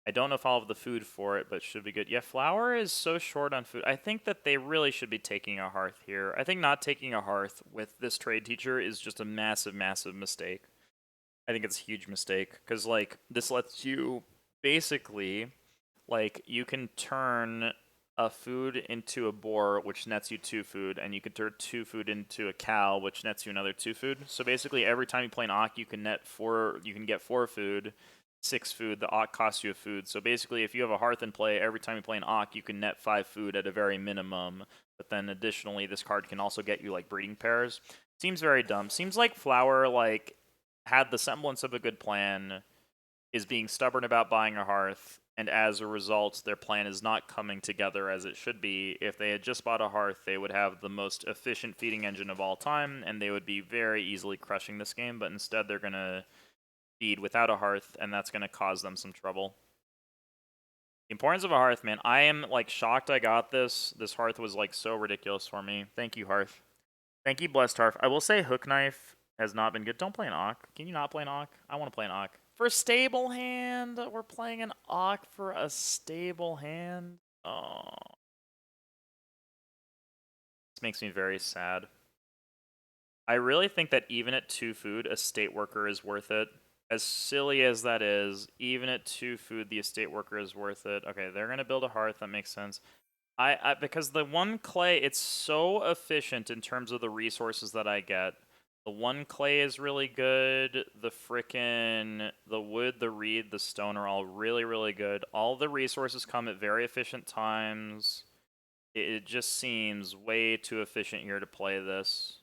I don't know if I'll have the food for it, but it should be good. Yeah, Flower is so short on food. I think that they really should be taking a Hearth here. I think not taking a Hearth with this trade teacher is just a massive, massive mistake. I think it's a huge mistake because like this lets you basically like you can turn a food into a boar, which nets you 2 food, and you can turn 2 food into a cow, which nets you another 2 food. So basically, every time you play an Auk, you can net 4. You can get 4 food, 6 food. The Auk costs you a food. So basically, if you have a Hearth in play, every time you play an Auk, you can net 5 food at a very minimum. But then additionally, this card can also get you like breeding pairs. Seems very dumb. Seems like Flower like had the semblance of a good plan, is being stubborn about buying a Hearth, and as a result, their plan is not coming together as it should be. If they had just bought a Hearth, they would have the most efficient feeding engine of all time, and they would be very easily crushing this game, but instead they're going to feed without a Hearth, and that's going to cause them some trouble. The importance of a Hearth, man. I am, like, shocked I got this. This Hearth was, like, so ridiculous for me. Thank you, Hearth. Thank you, Blessed Hearth. I will say Hook Knife has not been good. Don't play an Auk. Can you not play an Auk? I want to play an Auk. For a stable hand? We're playing an Auk for a stable hand? Oh. This makes me very sad. I really think that even at 2 food, Estate Worker is worth it. As silly as that is, even at 2 food, the Estate Worker is worth it. Okay, they're going to build a Hearth. That makes sense. Because the 1 clay, it's so efficient in terms of the resources that I get. The 1 clay is really good. The wood, the reed, the stone are all really, really good. All the resources come at very efficient times. It just seems way too efficient here to play this.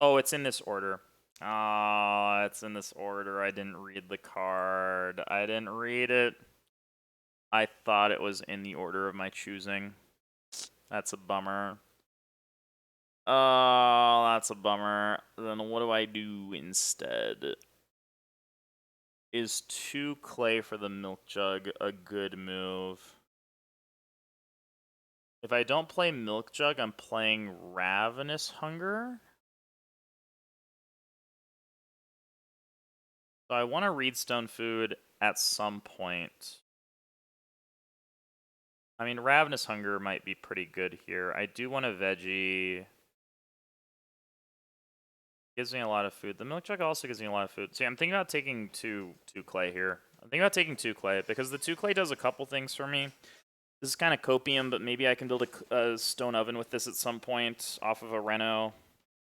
Oh, it's in this order. Ah, it's in this order. I didn't read the card. I didn't read it. I thought it was in the order of my choosing. That's a bummer. Oh, that's a bummer. Then what do I do instead? Is 2 clay for the Milk Jug a good move? If I don't play Milk Jug, I'm playing Ravenous Hunger. So I want to read Stone Food at some point. I mean, Ravenous Hunger might be pretty good here. I do want a veggie. Gives me a lot of food. The Milk Jug also gives me a lot of food. See, I'm thinking about taking two clay here. I'm thinking about taking 2 clay because the 2 clay does a couple things for me. This is kind of copium, but maybe I can build a stone oven with this at some point off of a Reno.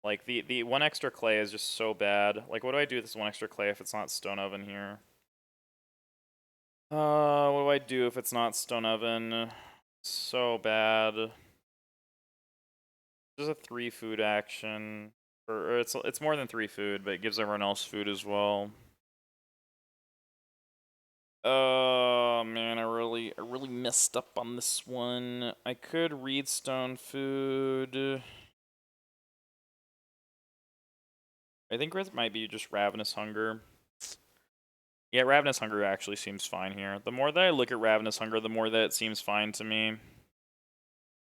Like, the 1 extra clay is just so bad. Like, what do I do with this 1 extra clay if it's not stone oven here? What do I do if it's not stone oven? So bad. There's a 3 food action. Or it's more than 3 food, but it gives everyone else food as well. Oh man, I really messed up on this one. I could read stone food. I think it might be just Ravenous Hunger. Yeah, Ravenous Hunger actually seems fine here. The more that I look at Ravenous Hunger, the more that it seems fine to me.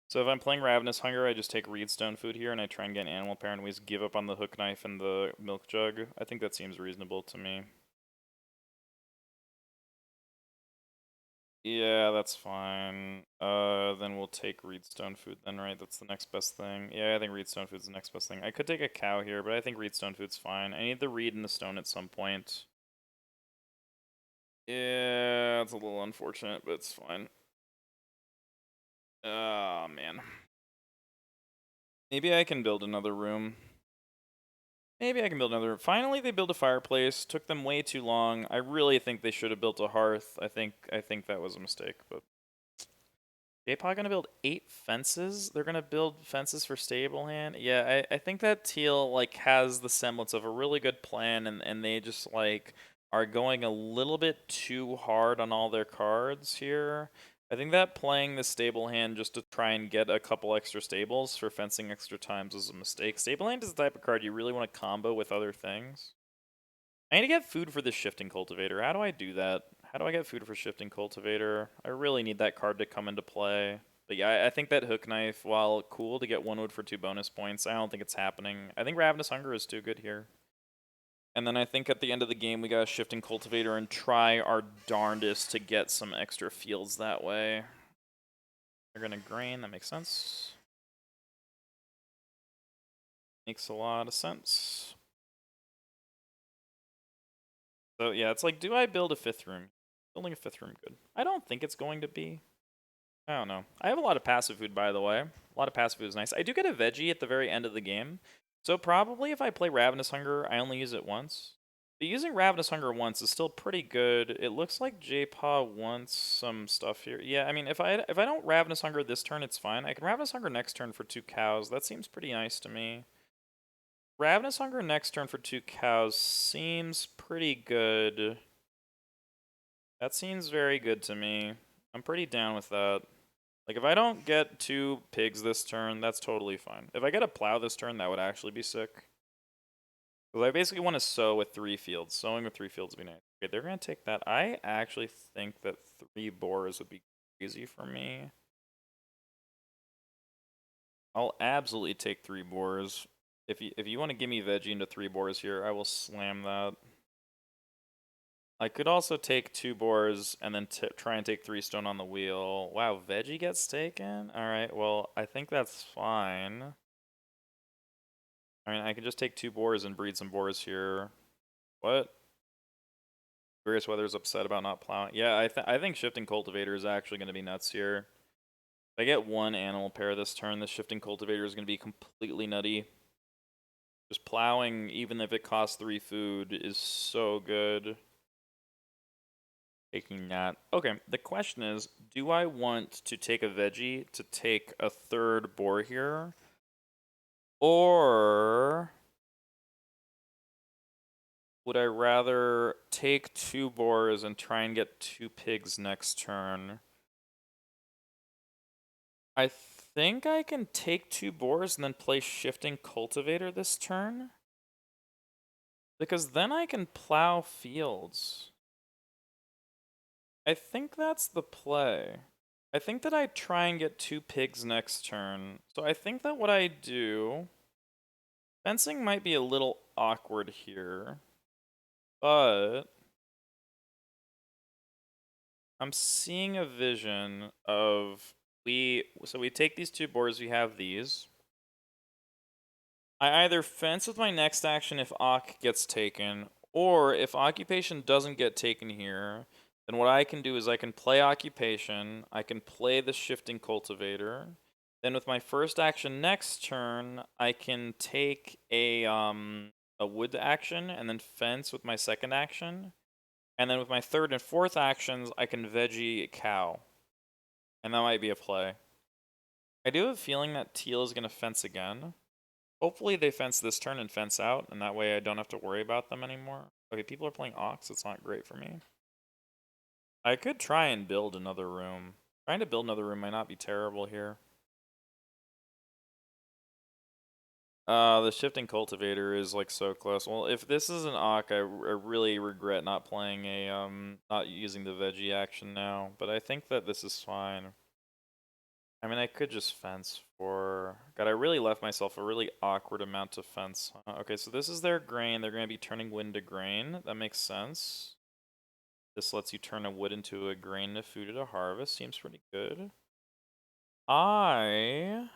So if I'm playing Ravenous Hunger, I just take Reedstone Food here and I try and get an animal pair and we just give up on the Hook Knife and the Milk Jug. I think that seems reasonable to me. Yeah, that's fine. then we'll take reedstone food then, right? That's the next best thing. Yeah, I think reedstone food's the next best thing. I could take a cow here, but I think reedstone food's fine. I need the reed and the stone at some point. Yeah, it's a little unfortunate, but it's fine. Oh, man. Maybe I can build another room. Maybe I can build another. Finally, they built a fireplace. Took them way too long. I really think they should have built a hearth. I think that was a mistake, but J-Pod gonna build 8 fences? They're gonna build fences for stable hand? Yeah, I think that Teal like has the semblance of a really good plan, and they just like are going a little bit too hard on all their cards here. I think that playing the stable hand just to try and get a couple extra stables for fencing extra times was a mistake. Stable hand is the type of card you really want to combo with other things. I need to get food for this shifting cultivator. How do I do that? How do I get food for shifting cultivator? I really need that card to come into play. But yeah, I think that hook knife, while cool to get 1 wood for 2 bonus points, I don't think it's happening. I think Ravenous Hunger is too good here. And then I think at the end of the game we got a shifting cultivator and try our darndest to get some extra fields that way. They're gonna grain, that makes sense. Makes a lot of sense. So yeah, it's like, do I build a 5th room? Building a 5th room good. I don't think it's going to be. I don't know. I have a lot of passive food, by the way. A lot of passive food is nice. I do get a veggie at the very end of the game. So probably if I play Ravenous Hunger, I only use it once. But using Ravenous Hunger once is still pretty good. It looks like J-Paw wants some stuff here. Yeah, I mean, if I don't Ravenous Hunger this turn, it's fine. I can Ravenous Hunger next turn for 2 cows. That seems pretty nice to me. Ravenous Hunger next turn for 2 cows seems pretty good. That seems very good to me. I'm pretty down with that. Like, if I don't get 2 pigs this turn, that's totally fine. If I get a plow this turn, that would actually be sick. Because I basically want to sow with 3 fields. Sowing with 3 fields would be nice. Okay, they're going to take that. I actually think that 3 boars would be crazy for me. I'll absolutely take 3 boars. If you want to give me veggie into 3 boars here, I will slam that. I could also take 2 boars and then try and take 3 stone on the wheel. Wow, veggie gets taken? Alright, well, I think that's fine. I mean, I could just take 2 boars and breed some boars here. What? Various Weather's upset about not plowing. Yeah, I think Shifting Cultivator is actually going to be nuts here. If I get 1 animal pair this turn, the Shifting Cultivator is going to be completely nutty. Just plowing, even if it costs 3 food, is so good. Taking that. Okay, the question is, do I want to take a veggie to take a 3rd boar here? Or would I rather take 2 boars and try and get 2 pigs next turn? I think I can take 2 boars and then play Shifting Cultivator this turn. Because then I can plow fields. I think that's the play. I think that I try and get 2 pigs next turn. So I think that what I do... Fencing might be a little awkward here. But... I'm seeing a vision of... So we take these 2 boars, we have these. I either fence with my next action if Ock gets taken, or if Occupation doesn't get taken here, then what I can do is I can play Occupation, I can play the Shifting Cultivator, then with my first action next turn, I can take a wood action and then fence with my second action, and then with my 3rd and 4th actions, I can veggie cow, and that might be a play. I do have a feeling that Teal is going to fence again. Hopefully they fence this turn and fence out, and that way I don't have to worry about them anymore. Okay, people are playing Ox, it's not great for me. I could try and build another room. Trying to build another room might not be terrible here. The Shifting Cultivator is like so close. Well, if this is an Ock, I really regret not playing a, not using the veggie action now, but I think that this is fine. I mean, I could just fence for... God, I really left myself a really awkward amount to fence. Okay, so this is their grain. They're going to be turning wood into grain. That makes sense. This lets you turn a wood into a grain to food at a harvest. Seems pretty good. I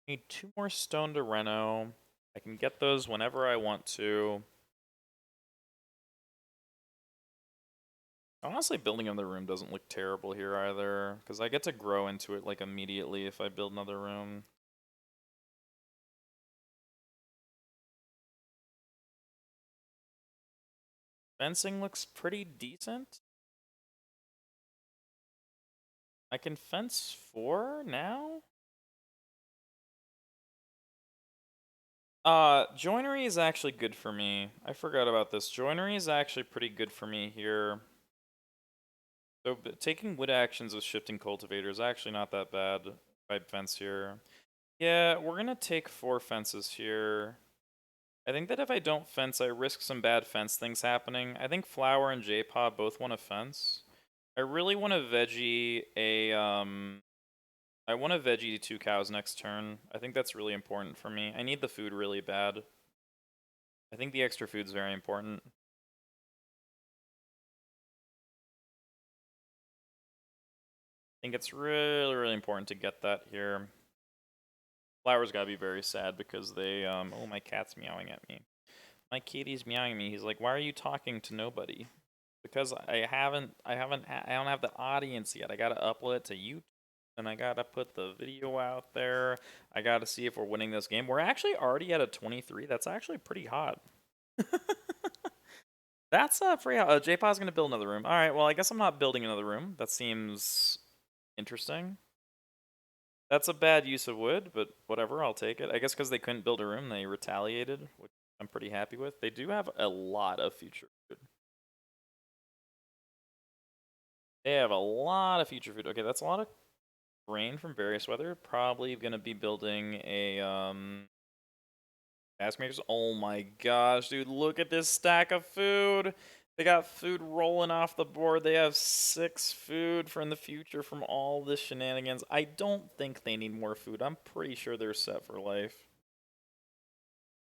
need 2 more stone to Reno. I can get those whenever I want to. Honestly, building another room doesn't look terrible here either, because I get to grow into it like immediately if I build another room. Fencing looks pretty decent. I can fence 4 now? Joinery is actually good for me. I forgot about this. Joinery is actually pretty good for me here. So taking wood actions with shifting cultivator is actually not that bad if I fence here. Yeah, we're gonna take 4 fences here. I think that if I don't fence, I risk some bad fence things happening. I think Flower and J-Paw both want to fence. I really want to veggie I want to veggie 2 cows next turn. I think that's really important for me. I need the food really bad. I think the extra food's very important. I think it's really, really important to get that here. Flower's gotta be very sad because they, oh, my cat's meowing at me. My kitty's meowing at me. He's like, why are you talking to nobody? Because I don't have the audience yet. I gotta upload it to YouTube, and I gotta put the video out there. I gotta see if we're winning this game. We're actually already at a 23. That's actually pretty hot. That's pretty hot. J-Paw's gonna build another room. All right, well, I guess I'm not building another room. That seems interesting. That's a bad use of wood, but whatever, I'll take it. I guess because they couldn't build a room, they retaliated, which I'm pretty happy with. They do have a lot of future food. They have a lot of future food. Okay, that's a lot of grain from various weather. Probably gonna be building a task makers. Oh my gosh, dude, look at this stack of food. They got food rolling off the board. They have 6 food for in the future from all this shenanigans. I don't think they need more food. I'm pretty sure they're set for life.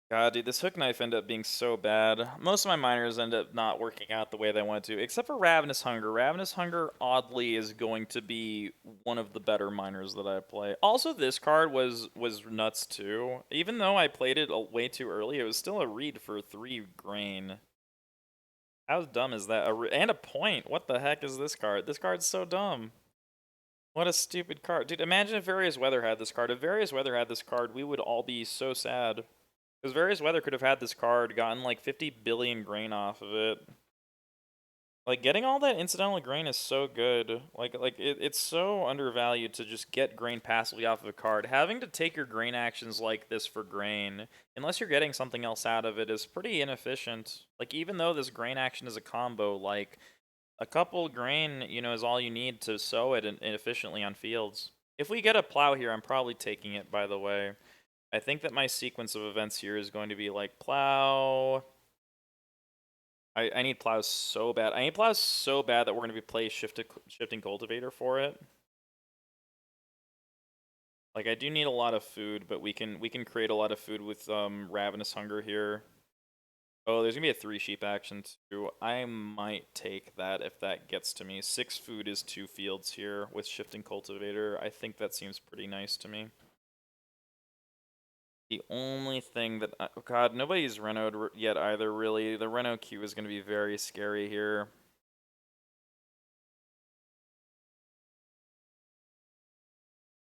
God, dude, this hook knife ended up being so bad. Most of my miners end up not working out the way they wanted to, except for Ravenous Hunger. Ravenous Hunger, oddly, is going to be one of the better miners that I play. Also, this card was nuts, too. Even though I played it way too early, it was still a read for 3 grain. How dumb is that? And a point. What the heck is this card? This card's so dumb. What a stupid card. Dude, imagine if Various Weather had this card. If Various Weather had this card, we would all be so sad. Because Various Weather could have had this card, gotten like 50 billion grain off of it. Like, getting all that incidental grain is so good. It's so undervalued to just get grain passively off of a card. Having to take your grain actions like this for grain, unless you're getting something else out of it, is pretty inefficient. Like, even though this grain action is a combo, like, a couple grain, is all you need to sow it efficiently on fields. If we get a plow here, I'm probably taking it, by the way. I think that my sequence of events here is going to be like plow. I need plows so bad. I need plows so bad that we're going to be play shifting cultivator for it. Like, I do need a lot of food, but we can create a lot of food with Ravenous Hunger here. Oh, there's gonna be a 3 sheep action too. I might take that if that gets to me. 6 food is 2 fields here with shifting cultivator. I think that seems pretty nice to me. The only thing that oh god, nobody's Reno'd yet either. Really, the Reno queue is gonna be very scary here.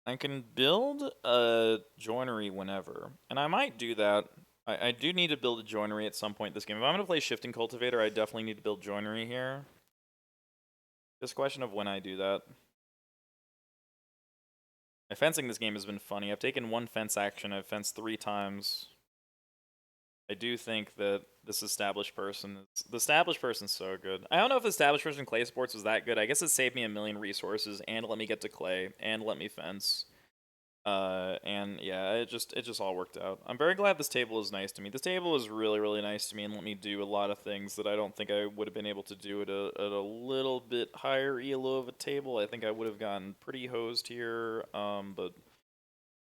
I can build a joinery whenever, and I might do that. I do need to build a joinery at some point this game. If I'm gonna play shifting cultivator, I definitely need to build joinery here. Just a question of when I do that. My fencing this game has been funny. I've taken 1 fence action. I've fenced 3 times. I do think that this established person the established person's so good. I don't know if established person clay sports was that good. I guess it saved me a million resources and let me get to clay and let me fence. And yeah, it just all worked out. I'm very glad this table is nice to me. This table is really, really nice to me and let me do a lot of things that I don't think I would have been able to do at a little bit higher ELO of a table. I think I would have gotten pretty hosed here, but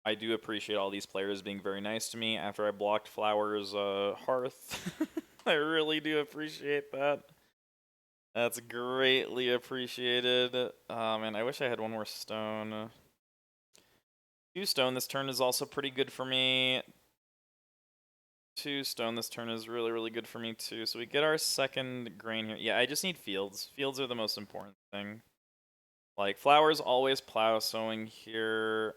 I do appreciate all these players being very nice to me after I blocked Flower's hearth. I really do appreciate that. That's greatly appreciated. And I wish I had 1 more stone. 2 stone this turn is also pretty good for me. 2 stone this turn is really, really good for me too. So we get our second grain here. Yeah, I just need fields. Fields are the most important thing. Like, flowers always plow sowing here.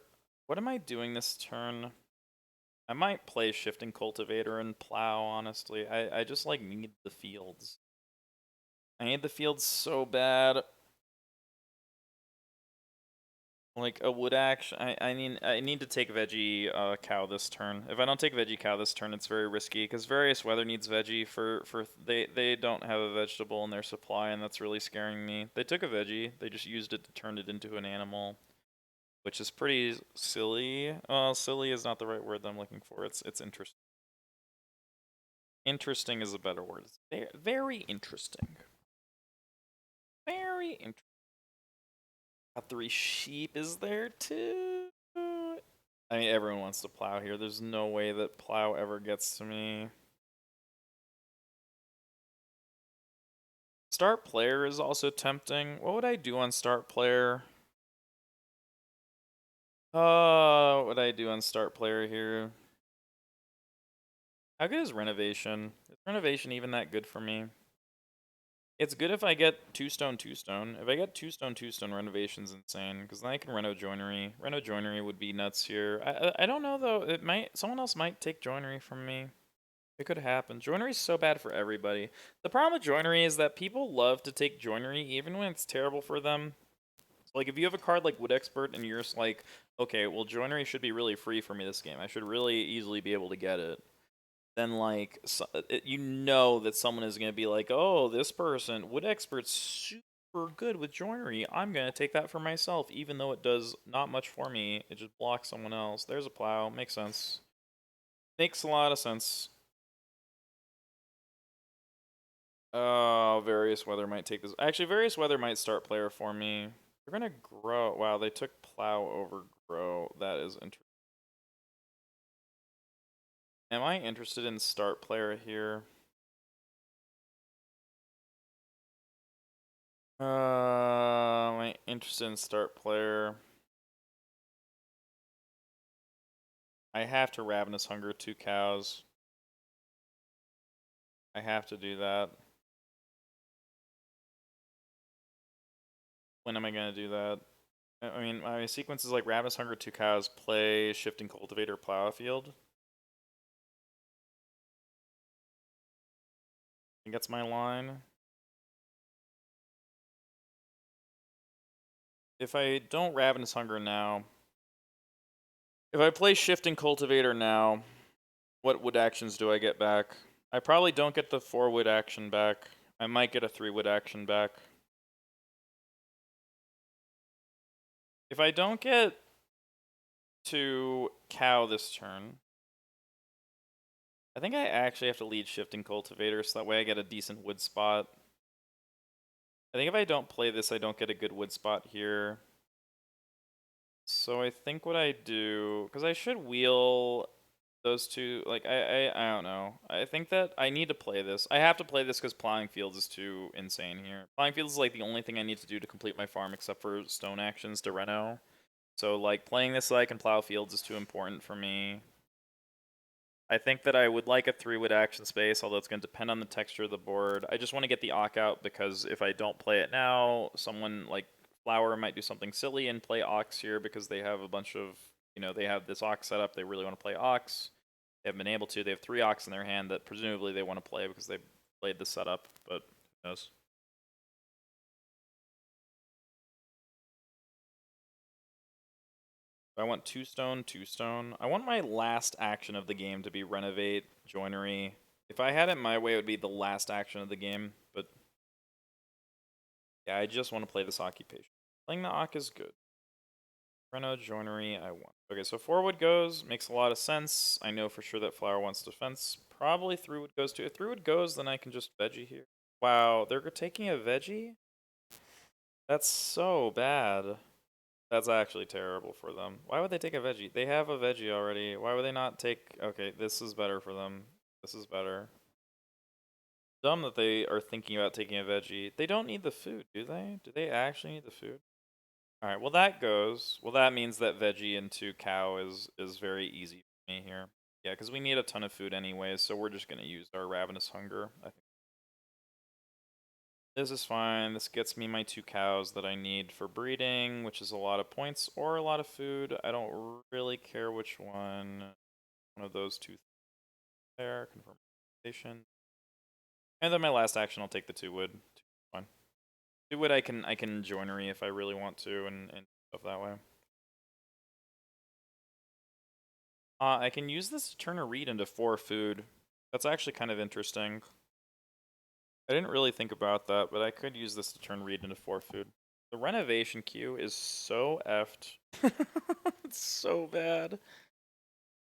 What am I doing this turn? I might play shifting cultivator and plow, honestly. I just, like, need the fields. I need the fields so bad. Like a wood axe, I need to take veggie cow this turn. If I don't take veggie cow this turn, it's very risky because various weather needs veggie for they don't have a vegetable in their supply, and that's really scaring me. They took a veggie, they just used it to turn it into an animal, which is pretty silly. Silly is not the right word that I'm looking for. It's interesting. Interesting is a better word. It's very interesting. Very interesting. 3 sheep is there too. I mean, everyone wants to plow here. There's no way that plow ever gets to me. Start player is also tempting. What would I do on start player? What would I do on start player here? How good is renovation? Is renovation even that good for me? It's good if I get 2 stone, 2 stone. If I get 2 stone, 2 stone, renovation's insane, because then I can reno joinery. Reno joinery would be nuts here. I don't know though. It might, someone else might take joinery from me. It could happen. Joinery is so bad for everybody. The problem with joinery is that people love to take joinery even when it's terrible for them. So, like, if you have a card like Wood Expert and you're just like, okay, well, joinery should be really free for me this game. I should really easily be able to get it. Then, like, you know that someone is going to be like, oh, this person, Wood Expert's super good with joinery. I'm going to take that for myself, even though it does not much for me. It just blocks someone else. There's a plow. Makes sense. Makes a lot of sense. Various weather might take this. Actually, various weather might start player for me. They're gonna grow. Wow, they took plow over grow. That is interesting. Am I interested in start player here? Am I interested in start player? I have to ravenous hunger 2 cows. I have to do that. When am I gonna do that? I mean, my sequence is like ravenous hunger 2 cows, play shifting cultivator, plow a field. I think that's my line. If I don't ravenous hunger now, if I play shifting cultivator now, what wood actions do I get back? I probably don't get the 4 wood action back. I might get a 3 wood action back. If I don't get to cow this turn, I think I actually have to lead shifting cultivator so that way I get a decent wood spot. I think if I don't play this, I don't get a good wood spot here. So I think what I do, because I should wheel those two, like, I don't know. I think that I need to play this. I have to play this because plowing fields is too insane here. Plowing fields is like the only thing I need to do to complete my farm except for stone actions to Reno. So, like, playing this so I can plow fields is too important for me. I think that I would like a 3 wood action space, although it's going to depend on the texture of the board. I just want to get the Ock out because if I don't play it now, someone like Flower might do something silly and play Ox here because they have a bunch of, they have this Ox set up. They really want to play Ox. They haven't been able to. They have 3 Ox in their hand that presumably they want to play because they played the setup, but who knows. I want 2 stone, 2 stone. I want my last action of the game to be renovate joinery. If I had it my way, it would be the last action of the game, but yeah, I just want to play this occupation. Playing the Ock is good. Reno joinery, I want. Okay, so 4 wood goes, makes a lot of sense. I know for sure that Flower wants defense. Probably 3 wood goes too. If 3 wood goes, then I can just veggie here. Wow, they're taking a veggie? That's so bad. That's actually terrible for them. Why would they take a veggie? They have a veggie already. Why would they not take... Okay, this is better for them. This is better. Dumb that they are thinking about taking a veggie. They don't need the food, do they? Do they actually need the food? All right, well that goes. Well, that means that veggie into cow is very easy for me here. Yeah, because we need a ton of food anyways, so we're just gonna use our ravenous hunger. I think this is fine. This gets me my 2 cows that I need for breeding, which is a lot of points or a lot of food. I don't really care which one. One of those two there. Confirm station. And then my last action, I'll take the 2 wood. Fine. 2 wood, I can joinery if I really want to, and stuff that way. I can use this to turn a reed into 4 food. That's actually kind of interesting. I didn't really think about that, but I could use this to turn reed into 4 food. The renovation queue is so effed. It's so bad.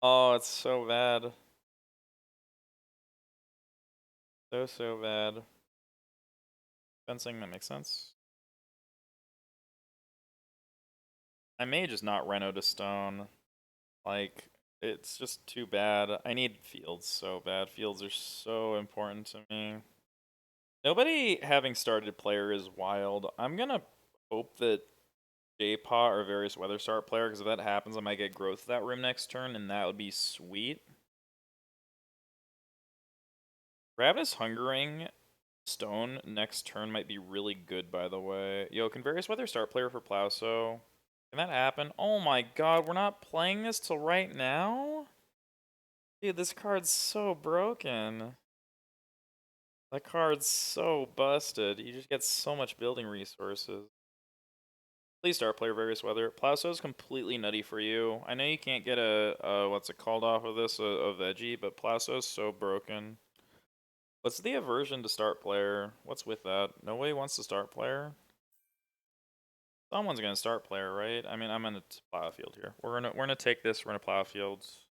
Oh, it's so bad. So bad. Fencing, that makes sense. I may just not reno to stone. Like, it's just too bad. I need fields so bad. Fields are so important to me. Nobody having started player is wild. I'm gonna hope that J-Paw or various weather start player, because if that happens, I might get growth of that room next turn, and that would be sweet. Ravenous Hungering Stone next turn might be really good, by the way. Yo, can various weather start player for Plowso? Can that happen? Oh my god, we're not playing this till right now? Dude, this card's so broken. That card's so busted. You just get so much building resources. Please start player various weather. Plowso's completely nutty for you. I know you can't get a what's it called off of this, a veggie, but Plowso's so broken. What's the aversion to start player? What's with that? Nobody wants to start player? Someone's gonna start player, right? I mean, I'm gonna plow a field here. We're gonna take this. We're gonna plow fields.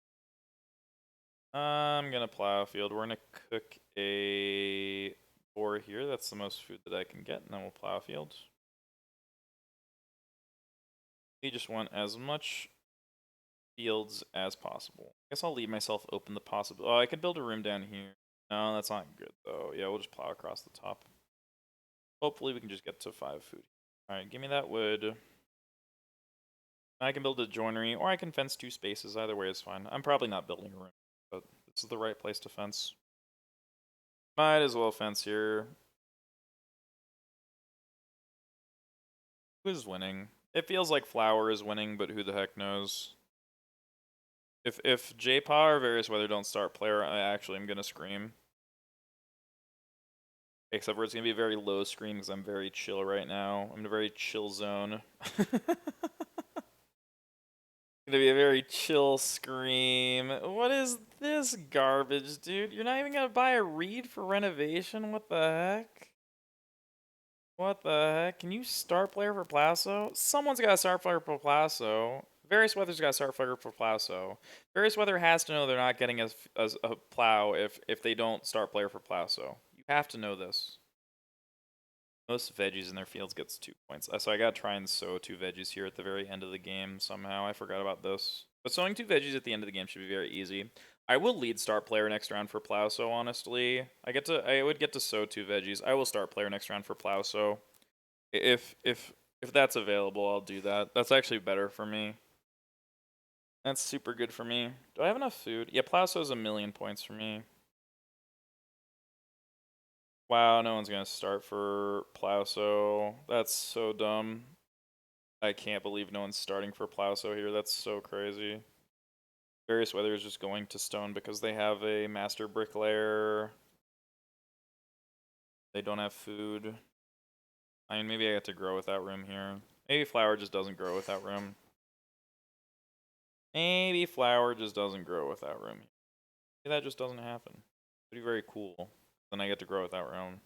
I'm gonna plow a field. We're gonna cook a boar here. That's the most food that I can get, and then we'll plow a field. We just want as much fields as possible. I guess I'll leave myself open the possible. Oh, I could build a room down here. No, that's not good though. Yeah, we'll just plow across the top. Hopefully we can just get to 5 food. Alright, give me that wood. I can build a joinery, or I can fence 2 spaces. Either way is fine. I'm probably not building a room, but this is the right place to fence. Might as well fence here. Who's winning? It feels like Flower is winning, but who the heck knows? If J-Paw or various weather don't start player, I actually am gonna scream. Except for it's gonna be a very low scream because I'm very chill right now. I'm in a very chill zone. Gonna be a very chill scream. What is this garbage, dude? You're not even gonna buy a reed for renovation? What the heck? What the heck? Can you start player for Plaso? Someone's got to start player for Plaso. Various Weather's got to start player for Plaso. Various Weather has to know they're not getting a plow if they don't start player for Plaso. You have to know this. Most veggies in their fields gets 2 points. So I gotta try and sow 2 veggies here at the very end of the game somehow. I forgot about this. But sowing 2 veggies at the end of the game should be very easy. I will lead start player next round for plow, so honestly. I would get to sow 2 veggies. I will start player next round for plow, so if that's available, I'll do that. That's actually better for me. That's super good for me. Do I have enough food? Yeah, plow is a million points for me. Wow, no one's gonna start for Plowso. That's so dumb. I can't believe no one's starting for Plowso here. That's so crazy. Various Weather is just going to stone because they have a master bricklayer. They don't have food. I mean, maybe I get to grow without room here. Maybe Flower just doesn't grow without room. Maybe Flower just doesn't grow without room. Maybe that just doesn't happen. It'd be very cool. Then I get to grow without room.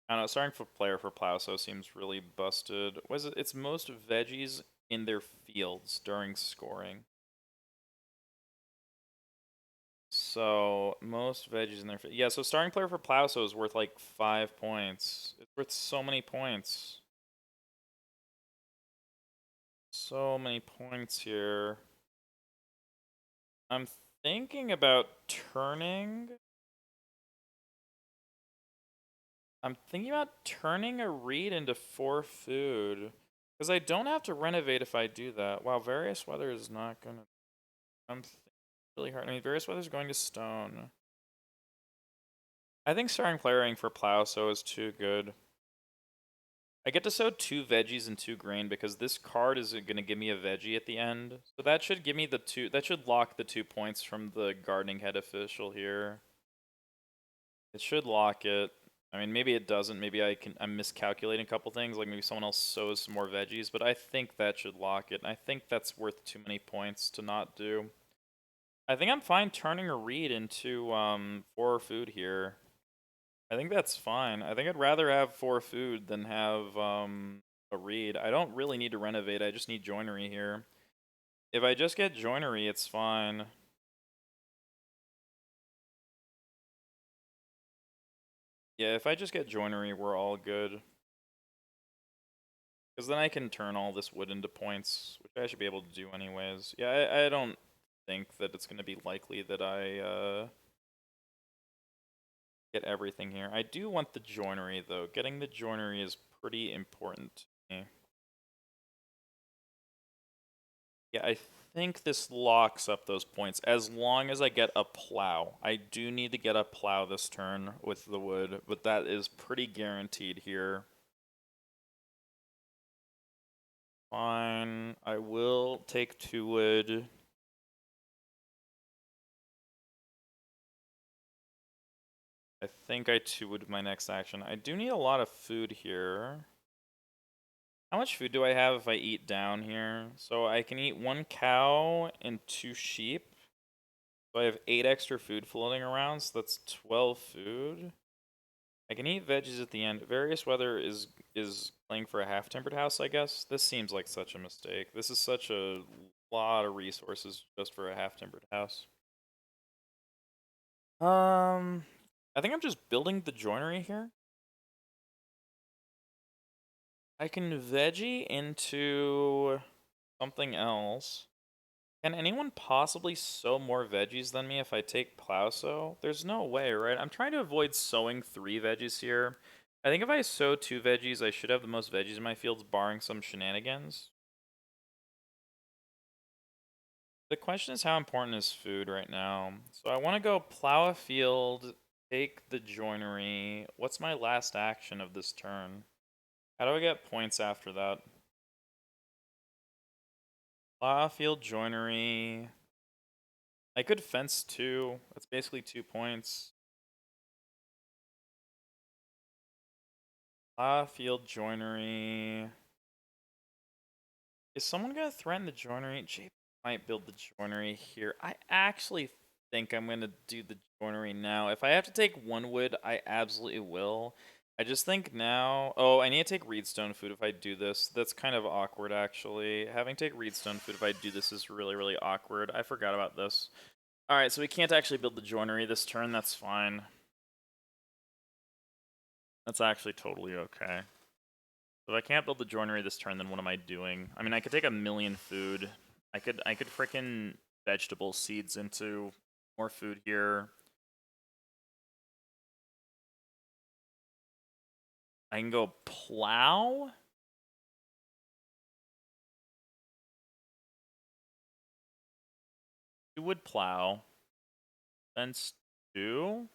I don't know, starting for player for Plowso seems really busted. Was it? It's most veggies in their fields during scoring. So most veggies in their yeah. So starting player for Plowso is worth like 5 points. It's worth so many points. So many points here. I'm thinking about turning. I'm thinking about turning a reed into 4 food. Because I don't have to renovate if I do that. Wow, various weather is not gonna... I'm really hard. I mean, various weather is going to stone. I think starting playering for plow so is too good. I get to sow 2 veggies and 2 grain because this card is going to give me a veggie at the end. So that should give me the 2, that should lock the 2 points from the gardening head official here. It should lock it. I mean, maybe it doesn't. Maybe I'm miscalculating a couple things. Like maybe someone else sows some more veggies, but I think that should lock it. And I think that's worth too many points to not do. I think I'm fine turning a reed into 4 food here. I think that's fine. I think I'd rather have 4 food than have a reed. I don't really need to renovate. I just need joinery here. If I just get joinery, it's fine. Yeah, if I just get joinery, we're all good. Because then I can turn all this wood into points, which I should be able to do anyways. Yeah, I don't think that it's going to be likely that I get everything here. I do want the joinery, though. Getting the joinery is pretty important to me. Yeah, I think this locks up those points as long as I get a plow. I do need to get a plow this turn with the wood, but that is pretty guaranteed here. Fine, I will take 2 wood. I think I 2 wood my next action. I do need a lot of food here. How much food do I have if I eat down here? So I can eat 1 cow and 2 sheep. So I have 8 extra food floating around, so that's 12 food. I can eat veggies at the end. Various weather is playing for a half-tempered house, I guess. This seems like such a mistake. This is such a lot of resources just for a half-tempered house. I think I'm just building the joinery here. I can veggie into something else. Can anyone possibly sow more veggies than me if I take plow sow? There's no way, right? I'm trying to avoid sowing 3 veggies here. I think if I sow 2 veggies, I should have the most veggies in my fields, barring some shenanigans. The question is how important is food right now? So I want to go plow a field, take the joinery. What's my last action of this turn? How do I get points after that? Plow a field, joinery. I could fence 2. That's basically 2 points. Field joinery. Is someone gonna threaten the joinery? Jay might build the joinery here. I actually think I'm gonna do the joinery now. If I have to take 1 wood, I absolutely will. I just think now... Oh, I need to take reedstone food if I do this. That's kind of awkward, actually. Having to take reedstone food if I do this is really, really awkward. I forgot about this. Alright, so we can't actually build the joinery this turn. That's fine. That's actually totally okay. So if I can't build the joinery this turn, then what am I doing? I mean, I could take 1,000,000 food. I could frickin' vegetable seeds into more food here. I can go plow. You would plow. Fence 2.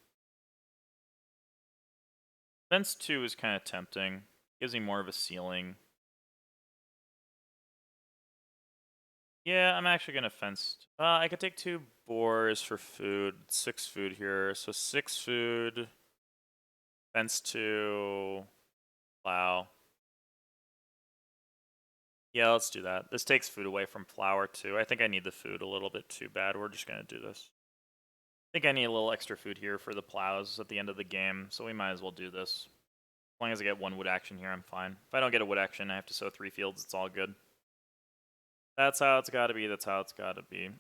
Fence 2 is kind of tempting. Gives me more of a ceiling. Yeah, I'm actually gonna fence. I could take 2 boars for food. 6 food here. So 6 food. Fence 2. Plow. Yeah, let's do that. This takes food away from flour too. I think I need the food a little bit too bad. We're just gonna do this. I think I need a little extra food here for the plows at the end of the game, so we might as well do this. As long as I get 1 wood action here, I'm fine. If I don't get a wood action, I have to sow 3 fields. It's all good. That's how it's gotta be. That's how it's gotta be.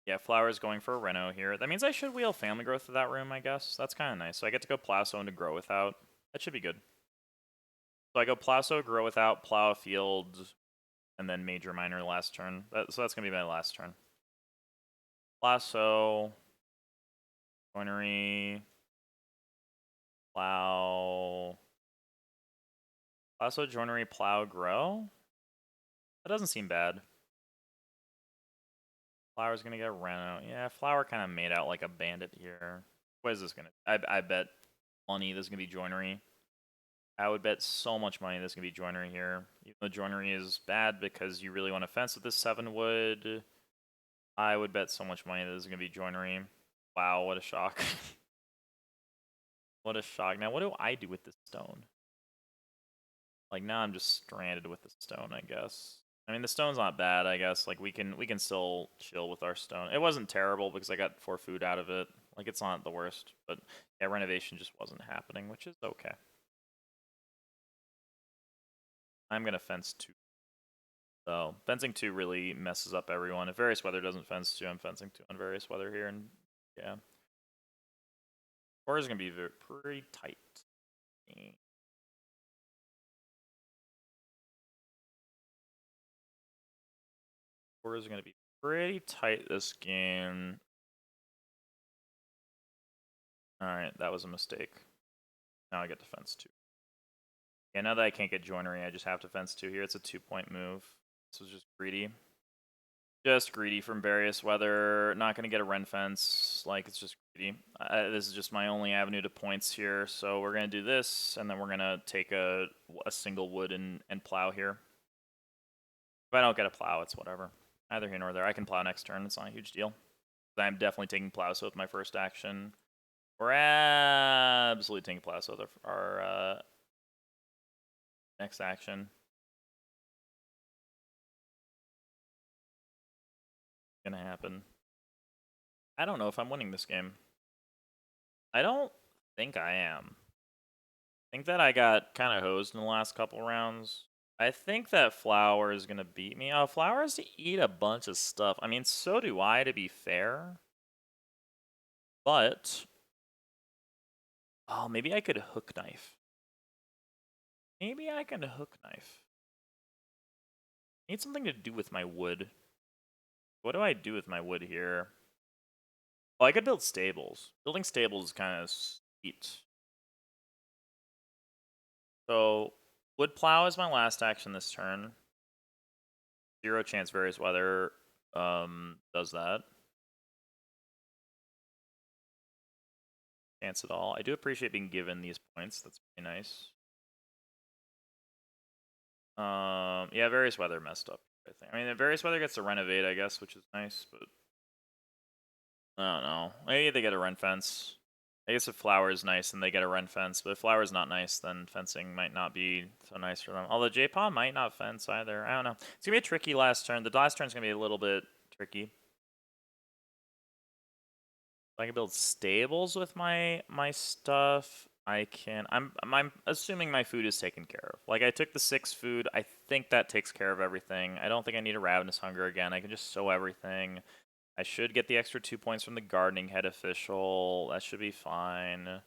Yeah, flower's going for a Reno here. That means I should wheel family growth to that room, I guess. That's kind of nice. So I get to go plow sow into grow without. That should be good. So I go plow sow, grow without, plow a field, and then major minor last turn. So that's gonna be my last turn. Lasso. Joinery. Plow. Also joinery, plow, grow? That doesn't seem bad. Flower's gonna get Reno. Yeah, flower kind of made out like a bandit here. What is this gonna... I bet money this is gonna be joinery. I would bet so much money this is gonna be joinery here. Even though joinery is bad because you really want to fence with this 7 wood. I would bet so much money this is gonna be joinery. Wow, what a shock. What a shock. Now, what do I do with this stone? Like, now I'm just stranded with the stone, I guess. I mean, the stone's not bad, I guess. Like, we can still chill with our stone. It wasn't terrible because I got 4 food out of it. Like, it's not the worst. But, yeah, renovation just wasn't happening, which is okay. I'm going to fence 2. So, fencing 2 really messes up everyone. If various weather doesn't fence 2, I'm fencing 2 on various weather here. And, yeah. 4 is going to be pretty tight. 4 is going to be pretty tight this game. Alright, that was a mistake. Now I get to fence 2. Yeah, now that I can't get joinery, I just have to fence 2 here. It's a 2-point move. This was just greedy. Just greedy from various weather. Not going to get a Ren fence. Like, it's just greedy. This is just my only avenue to points here. So we're going to do this, and then we're going to take a single wood and plow here. If I don't get a plow, it's whatever. Neither here nor there. I can plow next turn. It's not a huge deal. I'm definitely taking plow, so with my first action. We're absolutely taking plow, so with our next action. Gonna happen. I don't know if I'm winning this game. I don't think I am. I think that I got kind of hosed in the last couple rounds. I think that Flower is gonna beat me. Oh, Flower has to eat a bunch of stuff. I mean, so do I, to be fair. But... oh, maybe I could hook knife. Maybe I can hook knife. I need something to do with my wood. What do I do with my wood here? Oh, I could build stables. Building stables is kind of sweet. So, wood plow is my last action this turn. 0 chance various weather does that. Chance at all. I do appreciate being given these points. That's pretty nice. Yeah, various weather messed up. I mean, various weather gets to renovate, I guess, which is nice, but I don't know. Maybe they get a rent fence. I guess if flower is nice, then they get a rent fence. But if flower is not nice, then fencing might not be so nice for them. Although J-Paw might not fence either. I don't know. It's gonna be a tricky last turn. The last turn's gonna be a little bit tricky. I can build stables with my stuff. I can. I'm assuming my food is taken care of. Like, I took the 6 food. I think that takes care of everything. I don't think I need a ravenous hunger again. I can just sow everything. I should get the extra 2 points from the gardening head official. That should be fine.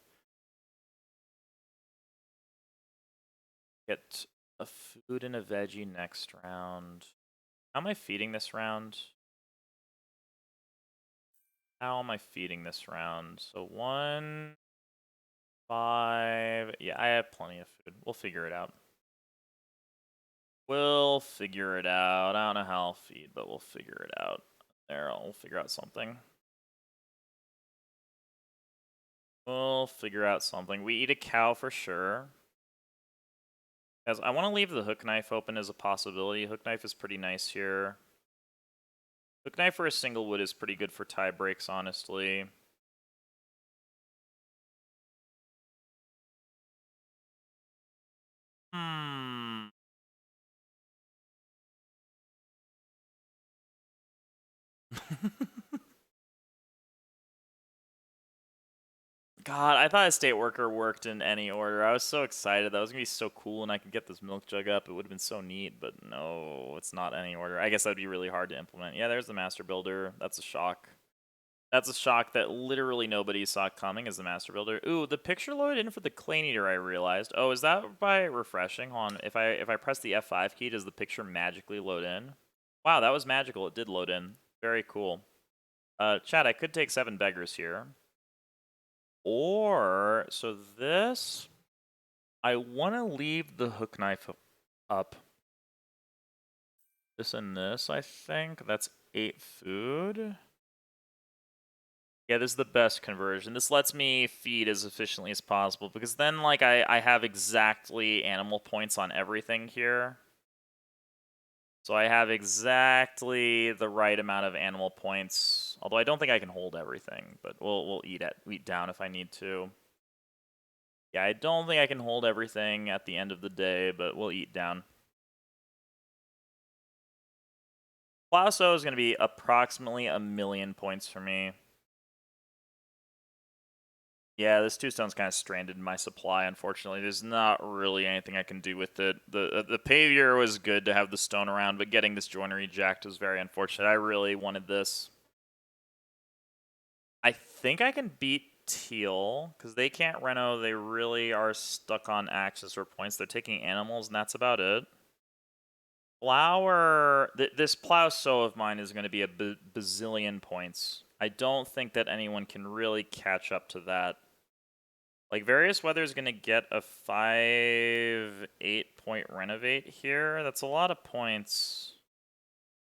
Get a food and a veggie next round. How am I feeding this round? How am I feeding this round? So 1, 5. Yeah, I have plenty of food. We'll figure it out. We'll figure it out. I don't know how I'll feed, but we'll figure it out. There, we'll figure out something. We'll figure out something. We eat a cow for sure. As I want to leave the hook knife open as a possibility. Hook knife is pretty nice here. Hook knife for a single wood is pretty good for tie breaks, honestly. Hmm. God, I thought estate worker worked in any order. I was so excited. That was gonna be so cool, and I could get this milk jug up. It would have been so neat, but no, it's not any order. I guess that'd be really hard to implement. Yeah, there's the master builder. That's a shock. That's a shock that literally nobody saw coming as the master builder. Ooh, the picture loaded in for the clay kneader, I realized. Oh, is that by refreshing? Hold on. If I press the F5 key, does the picture magically load in? Wow, that was magical. It did load in. Very cool. Chat, I could take 7 beggars here. Or, so this, I want to leave the hook knife up. This and this, I think. That's 8 food. Yeah, this is the best conversion. This lets me feed as efficiently as possible, because then, like, I have exactly animal points on everything here. So I have exactly the right amount of animal points. Although I don't think I can hold everything, but we'll eat down if I need to. Yeah, I don't think I can hold everything at the end of the day, but we'll eat down. Plaso is going to be approximately 1,000,000 points for me. Yeah, this 2-stone's kind of stranded in my supply, unfortunately. There's not really anything I can do with it. The pavior was good to have the stone around, but getting this joinery jacked was very unfortunate. I really wanted this. I think I can beat teal, because they can't Reno. They really are stuck on axes or points. They're taking animals, and that's about it. Flower, this plow sow of mine is going to be a bazillion points. I don't think that anyone can really catch up to that. Like, various weather is going to get a 5-8 point renovate here. That's a lot of points.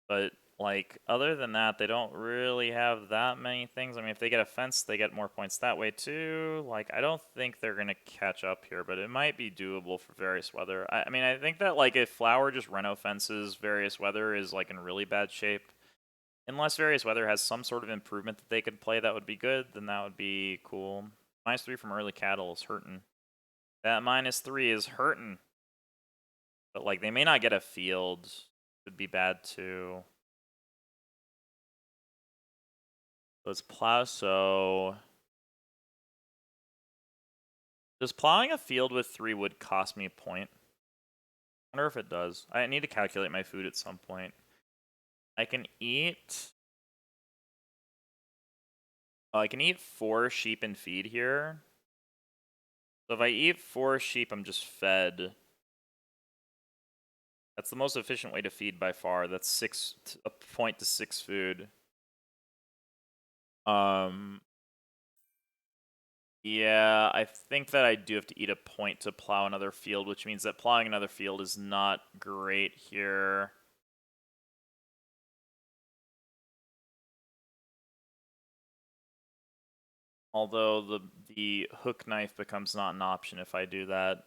But, like, other than that, they don't really have that many things. I mean, if they get a fence, they get more points that way too. Like, I don't think they're going to catch up here, but it might be doable for various weather. I mean, I think that, like, if flower just reno fences, various weather is, like, in really bad shape. Unless various weather has some sort of improvement that they could play that would be good, then that would be cool. -3 from early cattle is hurting. That -3 is hurting. But, like, they may not get a field. Would be bad too. Let's plow, so... Does plowing a field with 3 wood cost me a point? I wonder if it does. I need to calculate my food at some point. I can eat... Oh, I can eat 4 sheep and feed here. So if I eat 4 sheep, I'm just fed. That's the most efficient way to feed by far. That's a point to 6 food. Yeah, I think that I do have to eat a point to plow another field, which means that plowing another field is not great here. Although the hook knife becomes not an option if I do that.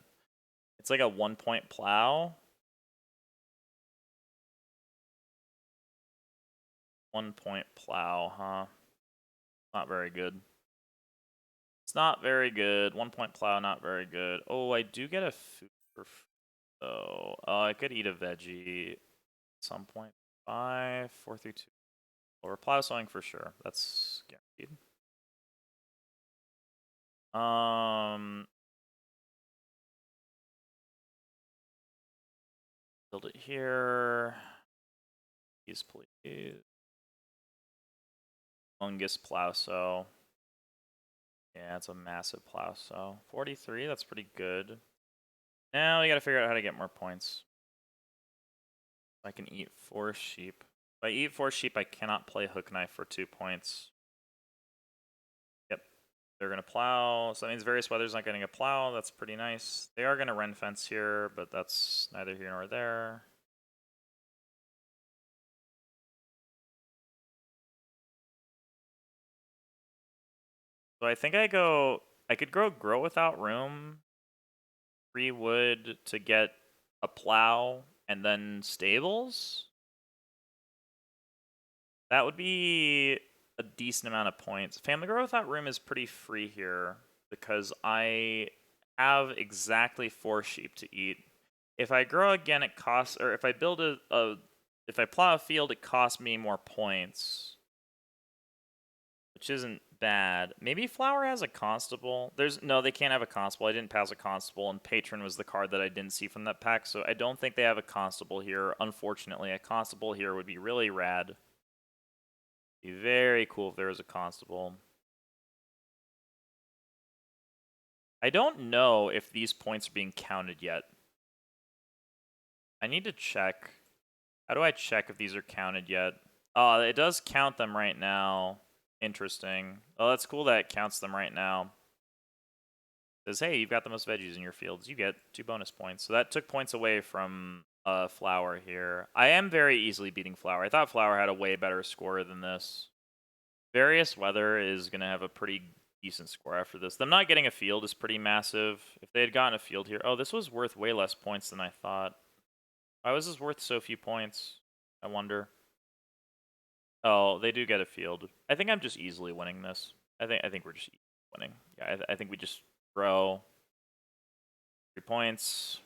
It's like a 1-point plow. 1-point plow, huh? Not very good. It's not very good. 1-point plow, not very good. Oh, I do get a food for... Oh, I could eat a veggie at some point. 5, 4 through 2. Or plow sowing for sure. That's guaranteed. Build it here. Please, please. Fungus plow sow. Yeah, it's a massive plow sow. 43, that's pretty good. Now we gotta figure out how to get more points. I can eat 4 sheep. If I eat 4 sheep, I cannot play hook knife for 2 points. Yep. They're gonna plow, so that means various weather's not getting a plow. That's pretty nice. They are gonna ren fence here, but that's neither here nor there. So I think I could grow without room. 3 wood to get a plow and then stables. That would be a decent amount of points. Family grow without room is pretty free here because I have exactly 4 sheep to eat. If I grow again, it costs, or if I build if I plow a field, it costs me more points, which isn't bad. Maybe Flower has a constable. No, they can't have a constable. I didn't pass a constable, and Patron was the card that I didn't see from that pack, so I don't think they have a constable here. Unfortunately, a constable here would be really rad. Be very cool if there was a constable. I don't know if these points are being counted yet. I need to check. How do I check if these are counted yet? It does count them right now. Interesting. Oh, that's cool that it counts them right now. Says, hey, you've got the most veggies in your fields. You get 2 bonus points. So that took points away from Flower here. I am very easily beating Flower. I thought Flower had a way better score than this. Various Weather is going to have a pretty decent score after this. Them not getting a field is pretty massive. If they had gotten a field here... Oh, this was worth way less points than I thought. Why was this worth so few points? I wonder. Oh, they do get a field. I think I'm just easily winning this. I think we're just winning. Yeah, I think we just throw 3 points.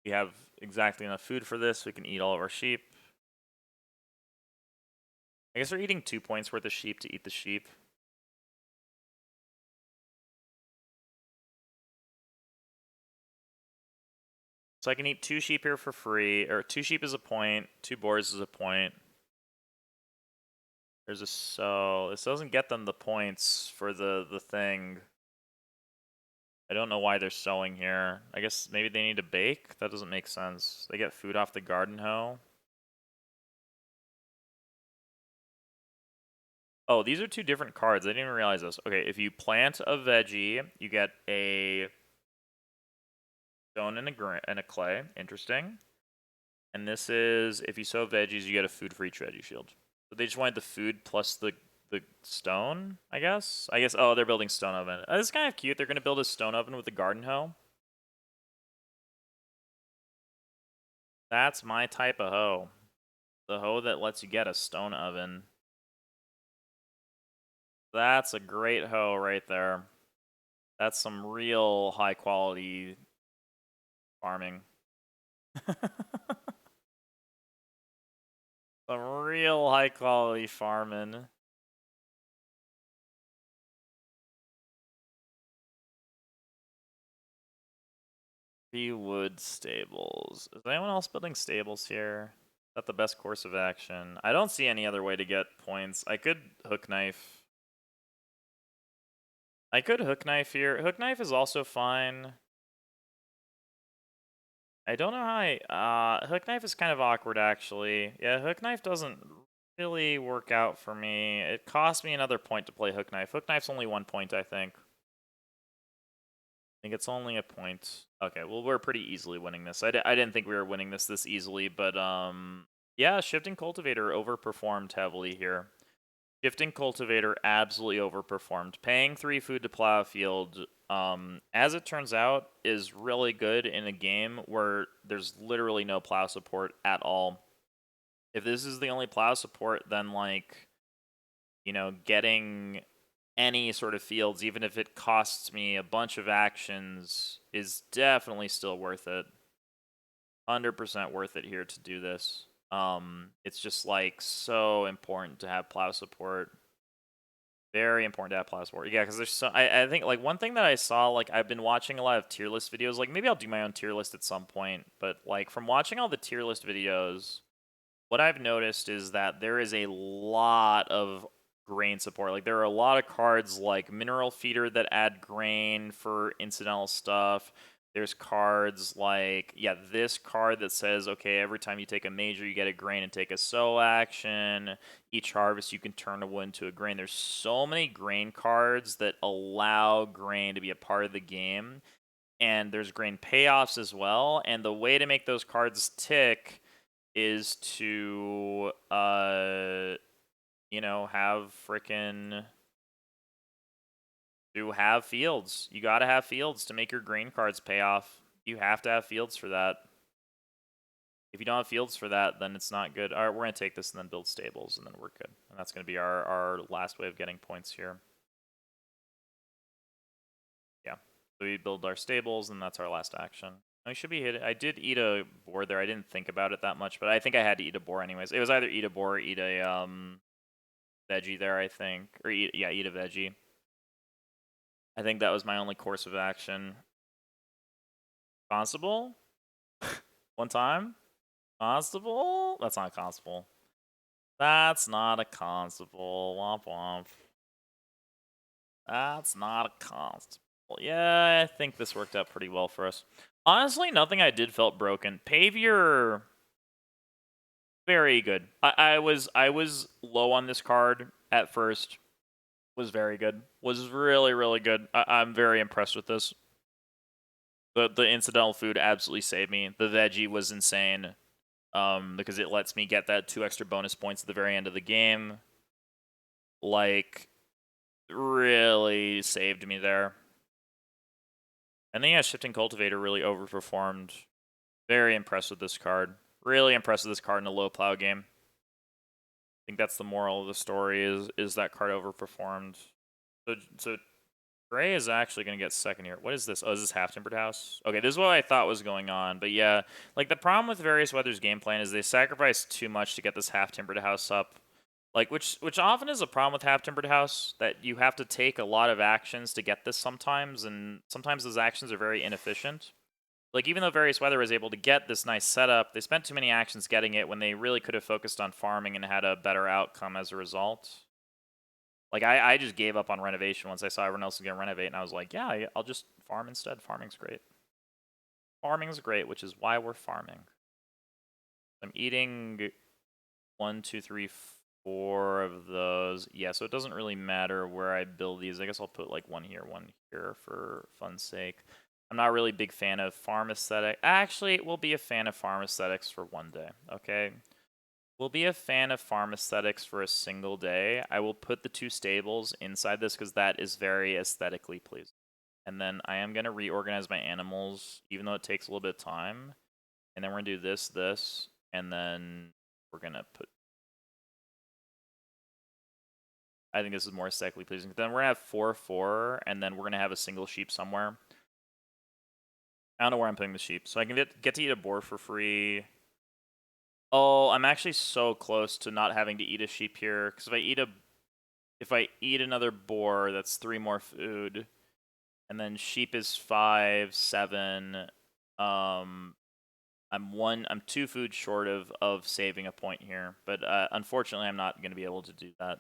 We have exactly enough food for this. We can eat all of our sheep. I guess we're eating 2 points worth of sheep to eat the sheep. So I can eat 2 sheep here for free, or 2 sheep is a point, 2 boars is a point. There's a so this doesn't get them the points for the thing. I don't know why they're sowing here. I guess maybe they need to bake? That doesn't make sense. They get food off the garden hoe. Oh, these are 2 different cards. I didn't even realize this. Okay, if you plant a veggie, you get a stone and a clay. Interesting. And this is, if you sow veggies, you get a food for each veggie shield. So they just wanted the food plus the stone, I guess? Oh, they're building stone oven. This is kind of cute. They're going to build a stone oven with a garden hoe. That's my type of hoe. The hoe that lets you get a stone oven. That's a great hoe right there. That's some real high quality farming. Some real high quality farming. Wood stables. Is anyone else building stables here? Is that the best course of action? I don't see any other way to get points. I could hook knife. I could hook knife here. Hook knife is also fine. I don't know how hook knife is kind of awkward actually. Yeah, hook knife doesn't really work out for me. It cost me another point to play hook knife. Hook knife's only 1 point, I think. I think it's only a point. Okay, well, we're pretty easily winning this. I didn't think we were winning this easily, but yeah, Shifting Cultivator overperformed heavily here. Shifting Cultivator absolutely overperformed. Paying 3 food to plow a field, as it turns out, is really good in a game where there's literally no plow support at all. If this is the only plow support, then, like, you know, getting any sort of fields, even if it costs me a bunch of actions, is definitely still worth it. 100% worth it here to do this. It's just like so important to have plow support. Very important to have plow support. Yeah, because there's so I think like one thing that I saw, like I've been watching a lot of tier list videos. Like maybe I'll do my own tier list at some point, but like from watching all the tier list videos, what I've noticed is that there is a lot of grain support. Like there are a lot of cards like Mineral Feeder that add grain for incidental stuff. There's cards like, yeah, this card that says, okay, every time you take a major, you get a grain and take a sow action. Each harvest, you can turn a wood into a grain. There's so many grain cards that allow grain to be a part of the game. And there's grain payoffs as well. And the way to make those cards tick is to, you know, have frickin' to have fields. You gotta have fields to make your grain cards pay off. You have to have fields for that. If you don't have fields for that, then it's not good. All right, we're gonna take this and then build stables, and then we're good. And that's gonna be our last way of getting points here. Yeah, so we build our stables, and that's our last action. I should be hit. I did eat a boar there. I didn't think about it that much, but I think I had to eat a boar anyways. It was either eat a boar or eat a veggie there, I think. Or eat a veggie. I think that was my only course of action. Constable? One time? Constable? That's not a constable. That's not a constable. Womp womp. That's not a constable. Yeah, I think this worked out pretty well for us. Honestly, nothing I did felt broken. Pavior, very good. I was low on this card at first. Was very good. Was really, really good. I'm very impressed with this. The incidental food absolutely saved me. The veggie was insane, because it lets me get that 2 extra bonus points at the very end of the game. Like, really saved me there. And then yeah, Shifting Cultivator really overperformed. Very impressed with this card. Really impressed with this card in a low plow game. I think that's the moral of the story, is that card overperformed. So Gray is actually going to get second here. What is this? Oh, is this Half-Timbered House? Okay, this is what I thought was going on. But yeah, like the problem with Various Weather's game plan is they sacrifice too much to get this Half-Timbered House up. Like, which often is a problem with Half-Timbered House, that you have to take a lot of actions to get this sometimes, and sometimes those actions are very inefficient. Like, even though Various Weather was able to get this nice setup, they spent too many actions getting it when they really could have focused on farming and had a better outcome as a result. Like, I just gave up on renovation once I saw everyone else was going to renovate, and I was like, yeah, I'll just farm instead. Farming's great. Farming's great, which is why we're farming. I'm eating 1, 2, 3, 4 of those. Yeah, so it doesn't really matter where I build these. I guess I'll put like one here for fun's sake. I'm not really a big fan of farm aesthetic. Actually, we'll be a fan of farm aesthetics for one day, okay? We'll be a fan of farm aesthetics for a single day. I will put the 2 stables inside this because that is very aesthetically pleasing. And then I am going to reorganize my animals, even though it takes a little bit of time. And then we're going to do this, and then we're going to put... I think this is more aesthetically pleasing. Then we're going to have 4-4, and then we're going to have a single sheep somewhere. I don't know where I'm putting the sheep. So I can get to eat a boar for free. Oh, I'm actually so close to not having to eat a sheep here, because if I eat another boar, that's 3 more food, and then sheep is 5, 7. I'm 2 food short of saving a point here, but unfortunately, I'm not going to be able to do that.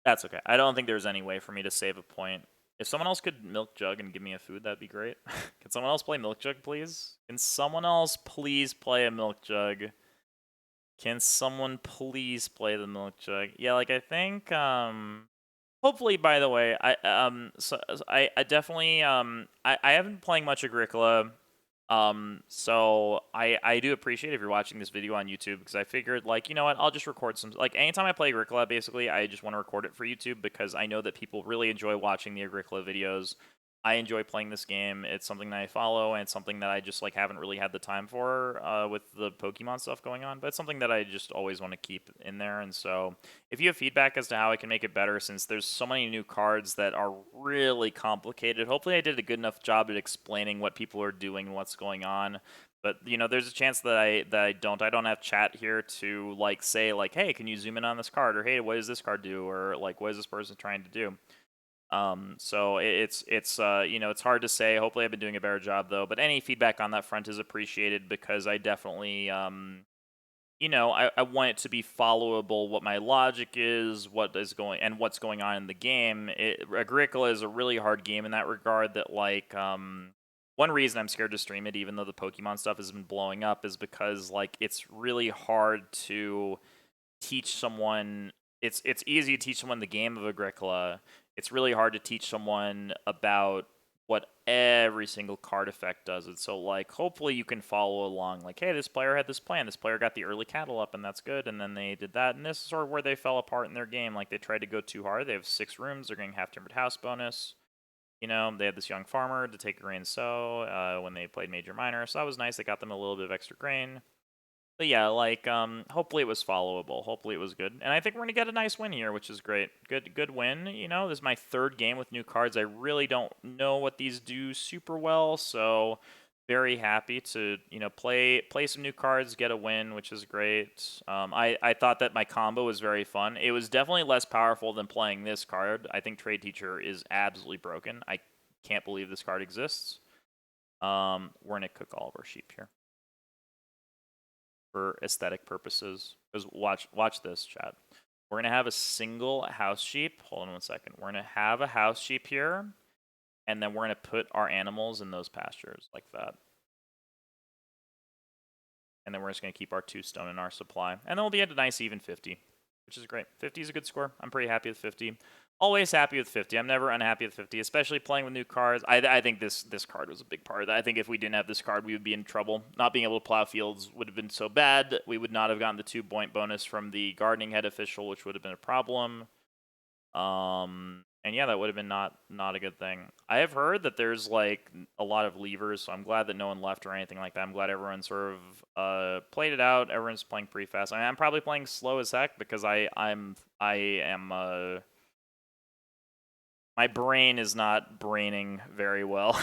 That's okay. I don't think there's any way for me to save a point. If someone else could milk jug and give me a food, that'd be great. Can someone else play milk jug, please? Can someone else please play a milk jug? Can someone please play the milk jug? Yeah, like I think hopefully, by the way, I definitely I haven't been playing much Agricola. So I do appreciate if you're watching this video on YouTube, because I figured, like, you know what, I'll just record some, like, anytime I play Agricola, basically, I just want to record it for YouTube, because I know that people really enjoy watching the Agricola videos. I enjoy playing this game. It's something that I follow, and it's something that I just, like, haven't really had the time for with the Pokemon stuff going on, but it's something that I just always want to keep in there. And so if you have feedback as to how I can make it better, since there's so many new cards that are really complicated, hopefully I did a good enough job at explaining what people are doing and what's going on. But, you know, there's a chance that I don't have chat here to, like, say, like, hey, can you zoom in on this card, or hey, what does this card do, or like, what is this person trying to do? So it's you know, it's hard to say. Hopefully I've been doing a better job, though, but any feedback on that front is appreciated, because I definitely you know, I want it to be followable, what my logic is, what's going on in the game. Agricola is a really hard game in that regard, that, like, one reason I'm scared to stream it, even though the Pokemon stuff has been blowing up, is because, like, it's really hard to teach someone. It's easy to teach someone the game of Agricola. It's really hard to teach someone about what every single card effect does. And so, like, hopefully you can follow along. Like, hey, this player had this plan. This player got the early cattle up, and that's good. And then they did that. And this is sort of where they fell apart in their game. Like, they tried to go too hard. They have 6 rooms. They're getting Half-Timbered House bonus. You know, they had this young farmer to take a grain sow when they played Major Minor. So that was nice. They got them a little bit of extra grain. But yeah, like, hopefully it was followable. Hopefully it was good. And I think we're going to get a nice win here, which is great. Good win. You know, this is my 3rd game with new cards. I really don't know what these do super well, so very happy to, you know, play some new cards, get a win, which is great. I thought that my combo was very fun. It was definitely less powerful than playing this card. I think Trade Teacher is absolutely broken. I can't believe this card exists. We're going to cook all of our sheep here for aesthetic purposes. Because watch this, chat. We're gonna have a single house sheep. Hold on 1 second. We're gonna have a house sheep here, and then we're gonna put our animals in those pastures like that. And then we're just gonna keep our 2 stone in our supply, and then we'll be at a nice even 50, which is great. 50 is a good score. I'm pretty happy with 50. Always happy with 50. I'm never unhappy with 50, especially playing with new cards. I think this card was a big part of that. I think if we didn't have this card, we would be in trouble. Not being able to plow fields would have been so bad. We would not have gotten the 2-point bonus from the gardening head official, which would have been a problem. And yeah, that would have been not a good thing. I have heard that there's like a lot of levers, so I'm glad that no one left or anything like that. I'm glad everyone sort of played it out. Everyone's playing pretty fast. I mean, I'm probably playing slow as heck because I am my brain is not braining very well.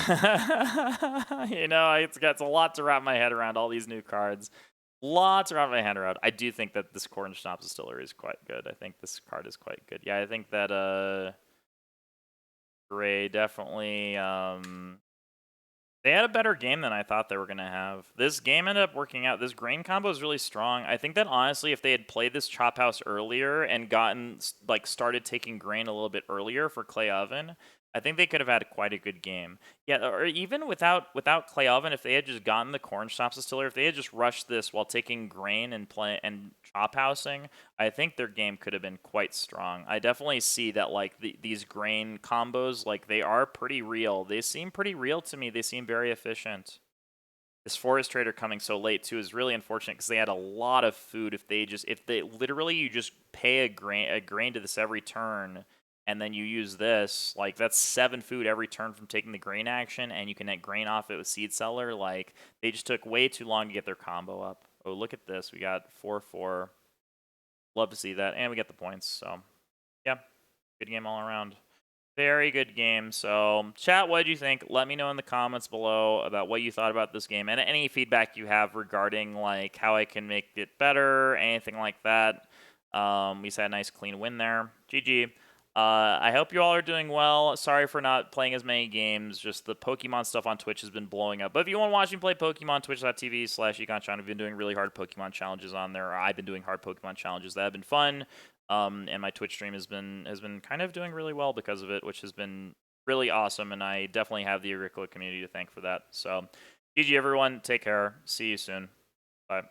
You know, it's a lot to wrap my head around, all these new cards. Lots to wrap my head around. I do think that this Corn Schnapps Distillery is quite good. I think this card is quite good. Yeah, I think that Gray definitely they had a better game than I thought they were going to have. This game ended up working out. This grain combo is really strong. I think that honestly, if they had played this Chop House earlier and gotten, like, started taking grain a little bit earlier for Clay Oven, I think they could have had quite a good game. Yeah, or even without Clay Oven, if they had just gotten the Corn Schnapps Distiller, if they had just rushed this while taking grain and chop housing, I think their game could have been quite strong. I definitely see that like these grain combos, like they are pretty real. They seem pretty real to me. They seem very efficient. This forest trader coming so late too is really unfortunate because they had a lot of food. If they literally you just pay a grain to this every turn, and then you use this, like that's 7 food every turn from taking the grain action, and you can net grain off it with Seed Seller. Like they just took way too long to get their combo up. Oh, look at this. We got 4-4. Love to see that, and we get the points. So yeah, good game all around. Very good game. So, chat, what did you think? Let me know in the comments below about what you thought about this game and any feedback you have regarding like how I can make it better, anything like that. We just had a nice clean win there. GG. I hope you all are doing well. Sorry for not playing as many games. Just the Pokemon stuff on Twitch has been blowing up. But if you want to watch me play Pokemon, twitch.tv/EconChan. I've been doing really hard Pokemon challenges on there. I've been doing hard Pokemon challenges that have been fun. And my Twitch stream has been kind of doing really well because of it, which has been really awesome. And I definitely have the Agricola community to thank for that. So, GG everyone. Take care. See you soon. Bye.